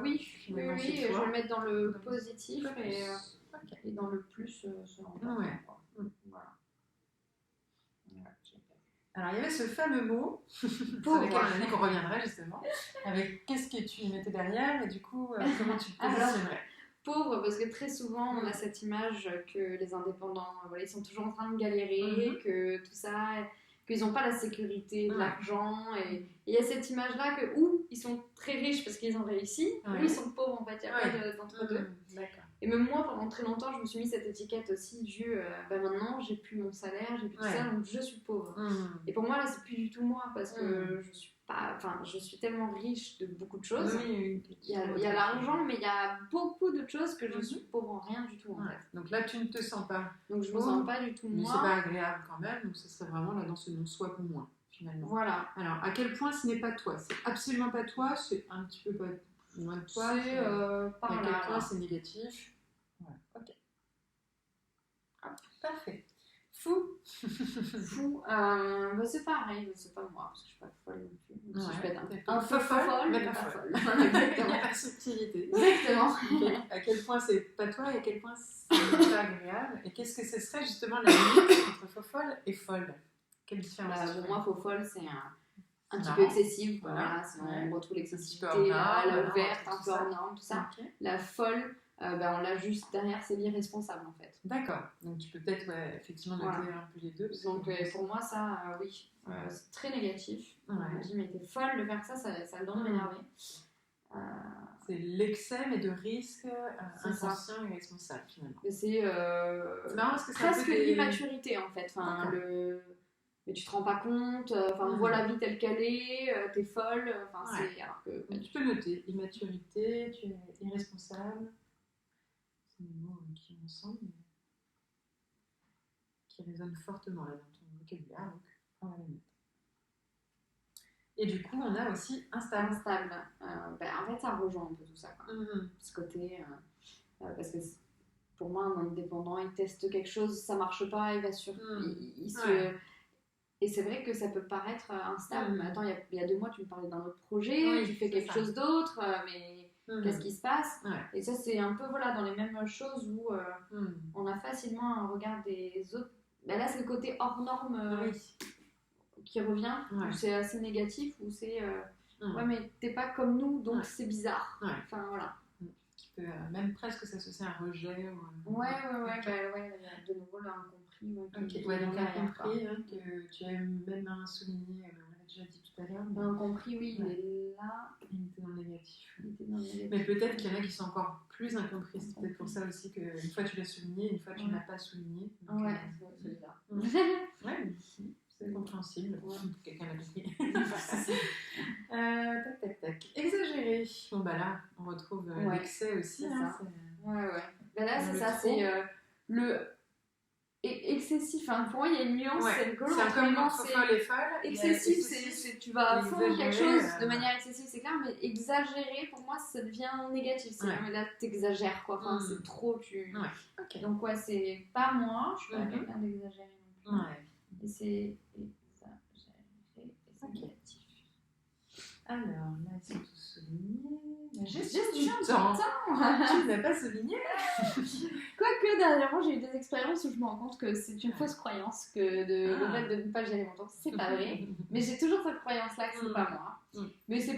Oui, je vais le mettre dans le positif et dans le plus, selon moi. Voilà. Alors, il y avait ce fameux mot sur lequel on a dit qu'on reviendrait justement, avec qu'est-ce que tu mettais derrière et du coup, comment tu te positionnerais? Pauvre, parce que très souvent, on a cette image que les indépendants, ils sont toujours en train de galérer, que tout ça, qu'ils n'ont pas la sécurité de l'argent. Et il y a cette image-là que ou ils sont très riches parce qu'ils ont réussi, ou ils sont pauvres, en fait, il n'y a pas d'entre-deux. Et même moi, pendant très longtemps, je me suis mis cette étiquette aussi du maintenant, j'ai plus mon salaire, j'ai plus tout ça, donc je suis pauvre. Et pour moi, là, c'est plus du tout moi, parce que je suis tellement riche de beaucoup de choses. Il y a l'argent, mais il y a beaucoup de choses que je suis pauvre en rien du tout, en fait. Donc là, tu ne te sens pas. Donc je me sens pas du tout moi. Mais c'est pas agréable quand même, donc ce serait vraiment là dans ce non-soi pour moi, finalement. Voilà. Alors, à quel point ce n'est pas toi? C'est absolument pas toi, c'est un petit peu pas loin de toi. C'est par là. À quel point c'est négatif? Ouais, ok. Parfait. Fou. Fou. C'est pareil, c'est pas moi, parce que je suis pas folle non plus. Si je peux être un peu folle, mais pas folle. Exactement. Il y a la subtilité. Exactement. À quel point c'est pas toi et à quel point c'est pas agréable. Et qu'est-ce que ce serait justement la limite entre folle et folle? Quelle différence? Pour moi, folle, c'est un petit peu excessif. Voilà, on retrouve l'excessivité, la ouverte, un peu hors norme, tout ça. La folle, on l'a juste derrière, c'est l'irresponsable en fait. D'accord, donc tu peux peut-être effectivement noter un peu les deux. Donc pour moi, ça, oui, c'est très négatif. Je me dis, mais t'es folle de faire ça a le don de m'énerver. C'est l'excès, mais de risque inconscient et responsable finalement. C'est marrant parce que presque l'immaturité en fait. Mais tu te rends pas compte, vois la vie telle qu'elle est, t'es folle. C'est alors que tu peux noter immaturité, tu es irresponsable. C'est des mots qui vont ensemble, mais qui résonnent fortement là dans ton vocabulaire, donc on va les mettre. Et du coup, on a aussi instable. En fait, ça rejoint un peu tout ça, quoi. Ce côté, parce que pour moi, un indépendant, il teste quelque chose, ça marche pas, il va sur, et c'est vrai que ça peut paraître instable. Mais attends, il y a 2 mois, tu me parlais d'un autre projet, tu fais quelque chose d'autre, mais qu'est-ce qui se passe? Et ça, c'est un peu dans les mêmes choses où on a facilement un regard des autres. Là, c'est le côté hors norme qui revient, où c'est assez négatif, où c'est mais t'es pas comme nous, donc c'est bizarre. Enfin, voilà. Qui peut même presque s'associer à un rejet. De nouveau, l'incompris. Donc incompris, que tu as même souligné, on l'avait déjà dit tout à l'heure. L'incompris, oui, il est là. Il était dans le négatif. Mais peut-être qu'il y en a qui sont encore plus incompris. C'est peut-être pour ça aussi qu'une fois tu l'as souligné, une fois tu ne l'as pas souligné. Donc, c'est ça. C'est compréhensible. Quelqu'un l'a compris. Tac. Exagéré. Bon, là, on retrouve l'excès aussi. C'est ça. Là, c'est ça. C'est le excessif. Pour moi, il y a une nuance. C'est rigolo. C'est comme folle et folle. Excessif, c'est tu vas fondre quelque chose de manière excessive, c'est clair, mais exagéré, pour moi, ça devient négatif. Mais là, t'exagères, quoi. C'est trop. Donc, c'est pas moi. Je suis pas quelqu'un d'exagéré non plus. Et c'est exagéré et c'est négatif. Alors, là, ils sont tous soulignés. Gestion du temps. Tu ne l'as pas souligné. Quoique, dernièrement, j'ai eu des expériences où je me rends compte que c'est une fausse croyance, que le fait de ne pas gérer mon temps, c'est pas vrai. Mais j'ai toujours cette croyance-là que c'est pas moi. Mais c'est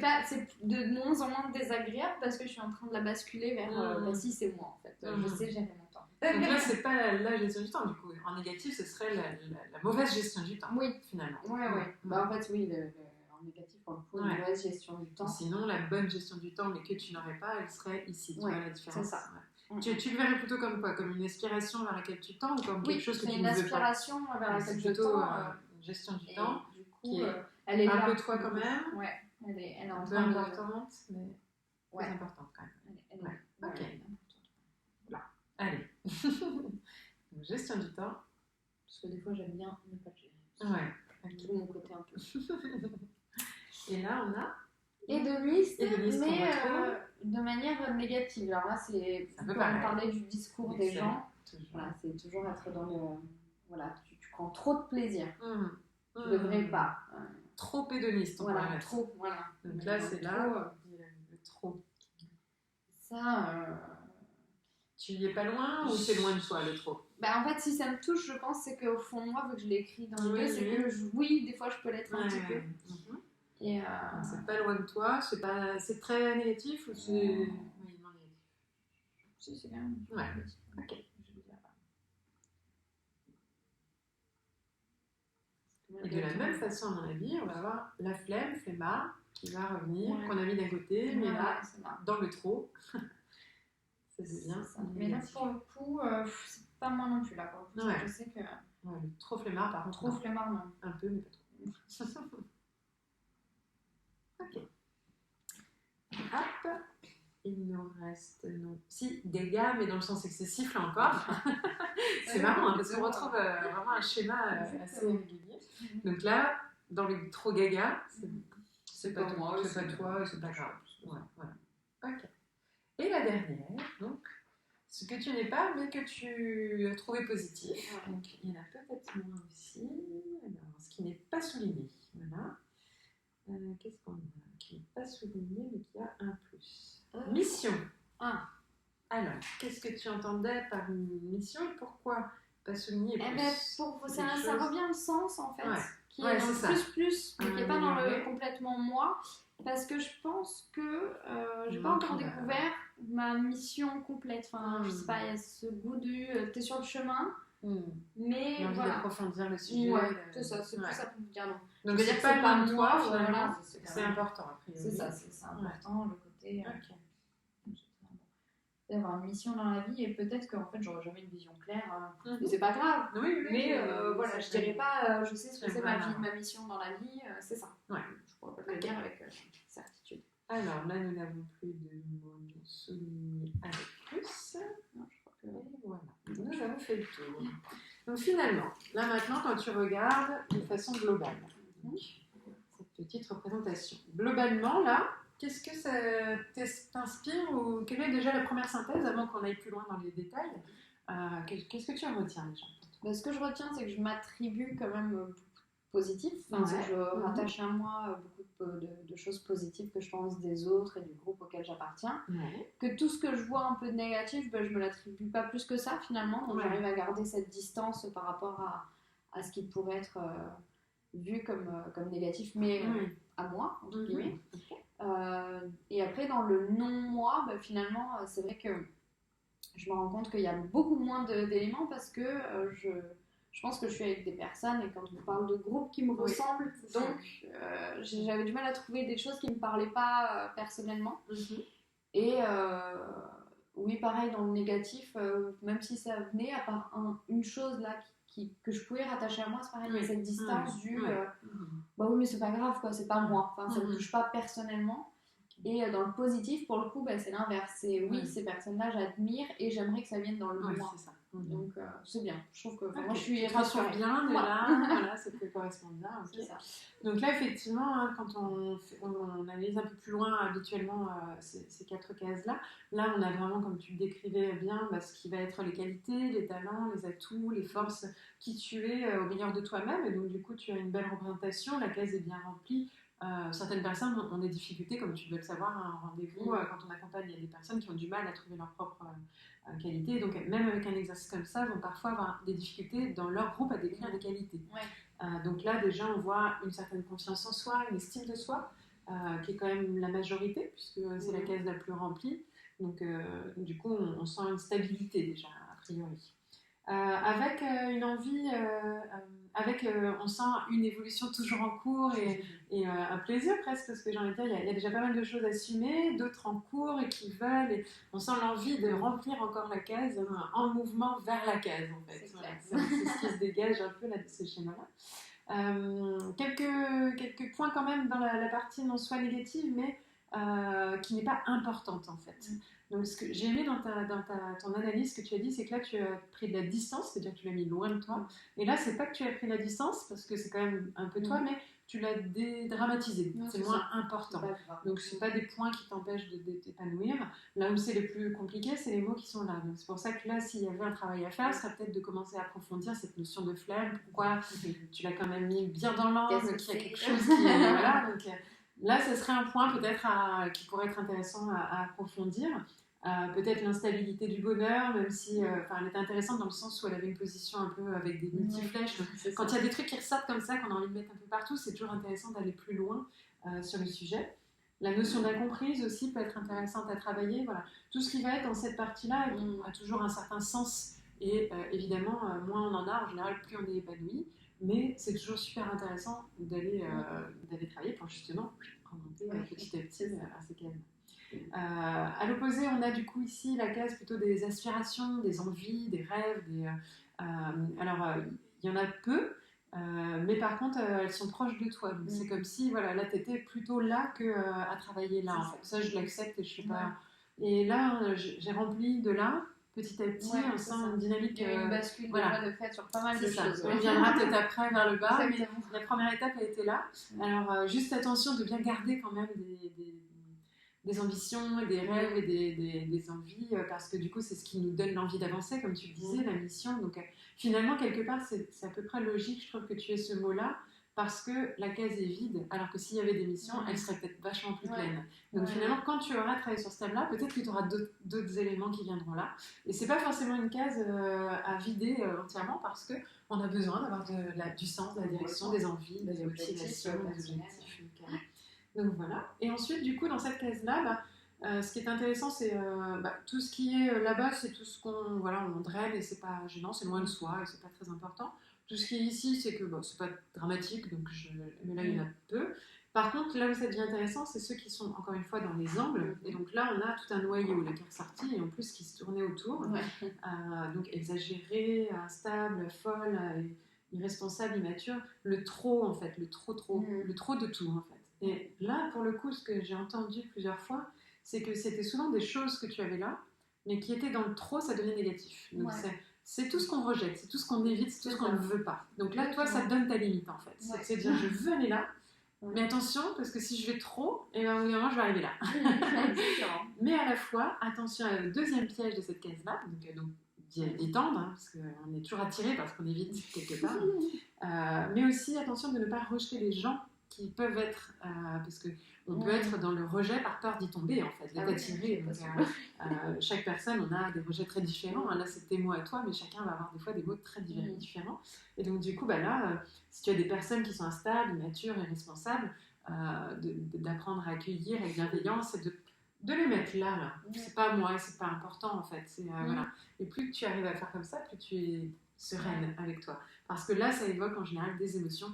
de moins en moins désagréable parce que je suis en train de la basculer vers bah si, c'est moi en fait. Je sais gérer mon temps. Donc là, c'est pas la gestion du temps, du coup. En négatif, ce serait la mauvaise gestion du temps, finalement. Ouais. Bah, en fait, oui, en négatif, pour le coup, une mauvaise gestion du temps. Sinon, la bonne gestion du temps, mais que tu n'aurais pas, elle serait ici. Tu vois la différence. C'est ça. Tu le verrais plutôt comme quoi? Comme une aspiration vers laquelle tu tends ou comme quelque chose que tu ne veux pas? Oui, c'est une aspiration vers laquelle je tends. Une gestion du temps du coup, qui est elle est un là, peu toi quand même. Ouais, elle est un peu importante, mais plus importante quand même. Ok. Là. Allez. Donc, gestion du temps. Parce que des fois, j'aime bien ne pas le gérer. De mon côté un peu. Et là, on a hédoniste, mais de manière négative. Alors là, c'est quand on parlait du discours des gens. Voilà, c'est toujours être dans le... Voilà, tu prends trop de plaisir. Tu ne devrais pas. Trop hédoniste, on pourrait mettre. Trop, voilà. Donc là, c'est là, le trop. Ça... Tu y es pas loin ou c'est loin de toi, le trop? Bah, en fait, si ça me touche, je pense, c'est qu'au fond de moi, vu que je l'ai écrit dans le deux, c'est que des fois, je peux l'être un petit peu. Et donc, c'est pas loin de toi, c'est très négatif ou c'est moyennement négatif? Si, c'est quand même négatif. Ok. Et de la même façon, à mon avis, on va avoir la flemme, flemmard, qui va revenir, qu'on a mis d'un côté, mais là, dans le trop, ça devient ça. Mais là, pour le coup, c'est pas moi non plus, là. Pour le coup, je sais que... le trop flemmard, par contre. Trop flemmard, non. Un peu, mais pas trop. Ok. Hop. Il nous reste, si, dégâts, mais dans le sens excessif, là encore. C'est marrant, parce qu'on retrouve vraiment un schéma assez régulier. Donc là, dans le trop gaga, c'est pas toi, c'est pas grave. Voilà. Ok. Et la dernière, donc, ce que tu n'es pas, mais que tu as trouvé positif. Donc, il y en a peut-être moins aussi. Alors, ce qui n'est pas souligné. Voilà. Qu'est-ce qu'on a qui n'est pas souligné, mais qui a un plus? Mission. Alors, qu'est-ce que tu entendais par une mission et pourquoi pas souligné plus? Ça revient au sens, en fait, qui est dans le plus, mais qui n'est pas dans le complètement moi, parce que je pense que j'ai pas encore découvert ma mission complète. Enfin, je sais pas, il y a ce goût du t'es sur le chemin, mais envie d'approfondir le sujet. C'est ça, c'est plus ça pour me dire non. Donc, c'est pas loin de toi, finalement, c'est important. C'est ça, c'est important, le côté... d'avoir une mission dans la vie et peut-être qu'en fait j'aurai jamais une vision claire mais c'est pas grave mais voilà je dirais pas je sais ce que c'est ma mission dans la vie c'est ça je pourrais pas le dire avec certitude. Alors là nous n'avons plus de mots soulignés avec plus. Non, je crois que voilà, nous avons fait le tour. Donc finalement là maintenant quand tu regardes de façon globale cette petite représentation globalement là, qu'est-ce que ça t'inspire ou quelle est déjà la première synthèse avant qu'on aille plus loin dans les détails? Qu'est-ce que tu en retiens déjà? Ce que je retiens, c'est que je m'attribue quand même beaucoup de positif. Je rattache à moi beaucoup de choses positives que je pense des autres et du groupe auquel j'appartiens. Que tout ce que je vois un peu de négatif, je me l'attribue pas plus que ça finalement. Donc j'arrive à garder cette distance par rapport à ce qui pourrait être vu comme négatif, mais à moi, entre guillemets. Et après dans le non-moi, finalement c'est vrai que je me rends compte qu'il y a beaucoup moins d'éléments parce que je pense que je suis avec des personnes et quand on parle de groupes qui me ressemblent, donc j'avais du mal à trouver des choses qui ne me parlaient pas personnellement. Et oui, pareil dans le négatif, même si ça venait à part une chose là que je pouvais rattacher à moi, c'est pareil, il y a cette distance du bah oui mais c'est pas grave quoi, c'est pas moi, enfin ça me touche pas personnellement. Et dans le positif pour le coup c'est l'inverse, c'est ces personnes là j'admire et j'aimerais que ça vienne dans le moi, c'est ça. Donc c'est bien, je trouve que moi je suis rassurée bien de là, ça peut correspondre bien. C'est ça. Donc là effectivement quand on analyse un peu plus loin habituellement ces 4 cases là on a vraiment comme tu le décrivais bien ce qui va être les qualités, les talents, les atouts, les forces, qui tu es au meilleur de toi-même, et donc du coup tu as une belle représentation, la case est bien remplie Certaines personnes ont des difficultés, comme tu dois le savoir, à un rendez-vous. Quand on accompagne, il y a des personnes qui ont du mal à trouver leur propre qualité. Donc, même avec un exercice comme ça, vont parfois avoir des difficultés dans leur groupe à décrire des qualités. Donc là, déjà, on voit une certaine confiance en soi, une estime de soi, qui est quand même la majorité, puisque c'est la case la plus remplie. Donc, du coup, on sent une stabilité déjà, a priori. Avec une envie, on sent une évolution toujours en cours et un plaisir presque, parce que j'ai envie de dire, il y a déjà pas mal de choses assumées, d'autres en cours et qui veulent, et on sent l'envie de remplir encore la case, en mouvement vers la case en fait. C'est ce qui se dégage un peu là de ce schéma-là. Quelques points quand même dans la partie non soi négative, mais qui n'est pas importante en fait. Donc ce que j'ai aimé dans ton analyse, ce que tu as dit, c'est que là tu as pris de la distance, c'est-à-dire que tu l'as mis loin de toi. Et là, c'est pas que tu as pris de la distance, parce que c'est quand même un peu toi, mais tu l'as dédramatisé. C'est moins important. Donc c'est pas des points qui t'empêchent de t'épanouir. Là où c'est le plus compliqué, c'est les mots qui sont là. Donc c'est pour ça que là, s'il y avait un travail à faire, ce serait peut-être de commencer à approfondir cette notion de flemme. Pourquoi tu l'as quand même mis bien dans l'angle, qu'il y a quelque chose qui est... Voilà, donc... Là, ce serait un point peut-être qui pourrait être intéressant à approfondir. Peut-être l'instabilité du bonheur, même si elle était intéressante dans le sens où elle avait une position un peu avec des multiflèches. Quand il y a des trucs qui ressortent comme ça, qu'on a envie de mettre un peu partout, c'est toujours intéressant d'aller plus loin sur le sujet. La notion d'incomprise aussi peut être intéressante à travailler. Voilà. Tout ce qui va être dans cette partie-là a toujours un certain sens. Et évidemment, moins on en a, en général, plus on est épanoui. Mais c'est toujours super intéressant d'aller travailler pour justement remonter petit à petit à ces cases. À l'opposé, on a du coup ici la case plutôt des aspirations, des envies, des rêves. Il y en a peu, mais par contre, elles sont proches de toi. Donc c'est comme si, voilà, là, tu étais plutôt là qu'à travailler là. En fait. Ça, je l'accepte et je sais pas. Et là, j'ai rempli de là. Petit à petit, on sent une dynamique. Il y a une bascule de fait sur pas mal de choses. On viendra peut-être après vers le bas, mais la première étape a été là. Alors, juste attention de bien garder quand même des ambitions, des rêves et des envies, parce que du coup, c'est ce qui nous donne l'envie d'avancer, comme tu le disais, la mission. Donc, finalement, quelque part, c'est à peu près logique, je trouve, que tu aies ce mot-là, parce que la case est vide, alors que s'il y avait des missions, elle serait peut-être vachement plus pleine. Donc finalement, quand tu auras travaillé sur ce thème-là, peut-être que tu auras d'autres éléments qui viendront là. Et c'est pas forcément une case à vider entièrement, parce qu'on a besoin d'avoir du sens, de la direction, des envies, des motivations, des objectifs. Donc voilà. Et ensuite, du coup, dans cette case-là, ce qui est intéressant, c'est tout ce qui est là-bas, c'est tout ce qu'on on draine et c'est pas gênant, c'est loin de soi et c'est pas très important. Tout ce qui est ici, c'est que c'est pas dramatique, mais là il y en a peu. Par contre, là où ça devient intéressant, c'est ceux qui sont encore une fois dans les angles. Et donc là, on a tout un noyau là, qui est ressorti et en plus qui se tournait autour. Donc exagéré, instable, folle, irresponsable, immature. Le trop en fait, le trop de tout en fait. Et là, pour le coup, ce que j'ai entendu plusieurs fois, c'est que c'était souvent des choses que tu avais là, mais qui étaient dans le trop, ça devient négatif. Donc c'est tout ce qu'on rejette, c'est tout ce qu'on évite, c'est tout ce qu'on ne veut pas. Donc là, toi, ça te donne ta limite en fait. C'est dire, je veux aller là, mais attention, parce que si je vais trop, et ben, au bout d'un moment, je vais arriver là. Mais à la fois, attention au deuxième piège de cette case-là, donc d'y tendre, parce qu'on est toujours attiré parce qu'on évite quelque part. Mais aussi, attention de ne pas rejeter les gens qui peuvent être, parce qu'on peut être dans le rejet par peur d'y tomber, en fait, d'être attiré. Chaque personne, on a des rejets très différents. Là, c'est tes mots à toi, mais chacun va avoir des fois des mots très différents. Et donc, du coup, là, si tu as des personnes qui sont instables, matures et responsables, d'apprendre à accueillir avec bienveillance et de les mettre là. C'est pas moi, c'est pas important, en fait. Voilà. Et plus tu arrives à faire comme ça, plus tu es sereine avec toi. Parce que là, ça évoque en général des émotions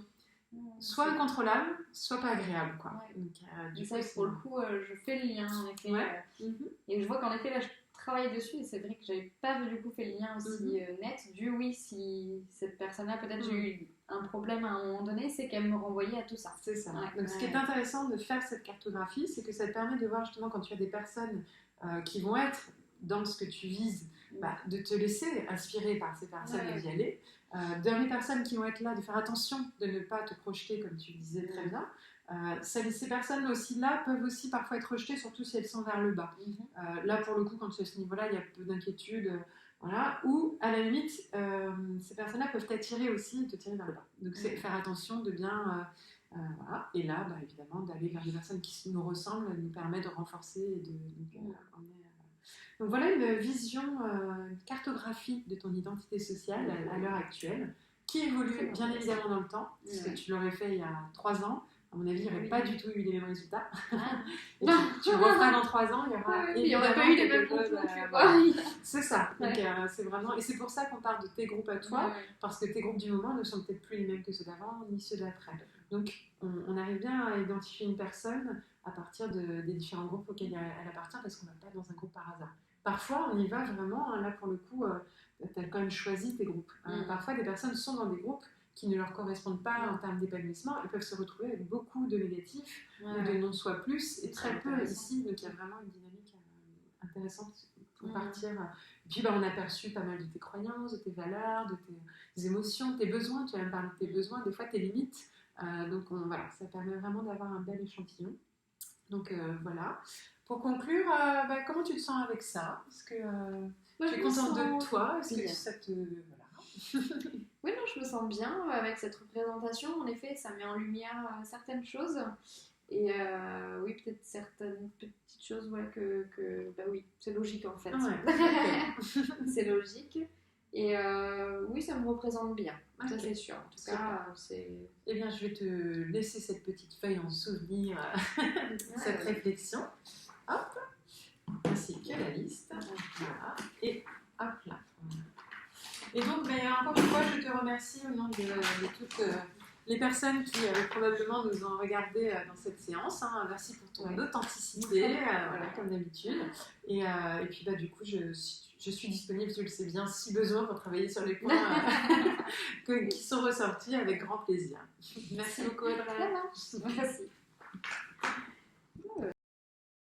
soit incontrôlable, soit pas agréable, quoi. Donc, du coup, pour le coup, je fais le lien en effet, et je vois qu'en effet là je travaille dessus et c'est vrai que j'avais pas du coup fait le lien aussi net si cette personne-là peut-être j'ai eu un problème à un moment donné, c'est qu'elle me renvoyait à tout ça. C'est ça. Donc ce qui est intéressant de faire cette cartographie, c'est que ça te permet de voir justement quand tu as des personnes qui vont être dans ce que tu vises, de te laisser inspirer par ces personnes et d'y aller. Dans les personnes qui vont être là, de faire attention de ne pas te projeter, comme tu disais très bien. Ces personnes aussi là peuvent aussi parfois être rejetées, surtout si elles sont vers le bas. Là, pour le coup, quand c'est à ce niveau-là, il y a peu d'inquiétude. Voilà. Ou, à la limite, ces personnes-là peuvent t'attirer aussi et te tirer vers le bas. Donc, c'est faire attention de bien Voilà. Et là, évidemment, d'aller vers des personnes qui nous ressemblent nous permet de renforcer et donc voilà une vision, une cartographie de ton identité sociale à l'heure actuelle, qui évolue bien évidemment dans le temps, parce que tu l'aurais fait il y a 3 ans. À mon avis, il n'y aurait pas du tout eu les mêmes résultats. Et tu le referas dans 3 ans, il y aurait pas eu les mêmes groupes non plus. C'est ça. Donc, c'est vraiment... Et c'est pour ça qu'on parle de tes groupes à toi, parce que tes groupes du moment ne sont peut-être plus les mêmes que ceux d'avant, ni ceux d'après. Donc, on arrive bien à identifier une personne à partir des différents groupes auxquels elle appartient, parce qu'on ne va pas dans un groupe par hasard. Parfois, on y va vraiment, là pour le coup, tu as quand même choisi tes groupes. Parfois, des personnes sont dans des groupes qui ne leur correspondent pas en termes d'épanouissement, ils peuvent se retrouver avec beaucoup de négatifs ou de non-soi plus, et très peu ici, donc il y a vraiment une dynamique intéressante pour partir. Et puis on a perçu pas mal de tes croyances, de tes valeurs, de tes émotions, de tes besoins, tu as même parlé de tes besoins, des fois tes limites, donc voilà, ça permet vraiment d'avoir un bel échantillon. Donc voilà. Pour conclure, comment tu te sens avec ça? Est-ce que tu es contente de toi? Est-ce que ça te... Voilà. Oui, non, je me sens bien avec cette représentation. En effet, ça met en lumière certaines choses. Et oui, peut-être certaines petites choses que oui, c'est logique en fait. C'est logique. Et oui, ça me représente bien. Ça, c'est sûr. En tout cas, c'est... Eh bien, je vais te laisser cette petite feuille en souvenir, cette réflexion. Hop, ainsi que la liste. Voilà. Et hop là. Et donc, encore une fois, je te remercie au nom de toutes les personnes qui probablement nous ont regardé dans cette séance. Merci pour ton authenticité, voilà, comme d'habitude. Et puis, du coup, je suis disponible, tu le sais bien, si besoin, pour travailler sur les points qui sont ressortis avec grand plaisir. Merci beaucoup, Audrey. Merci.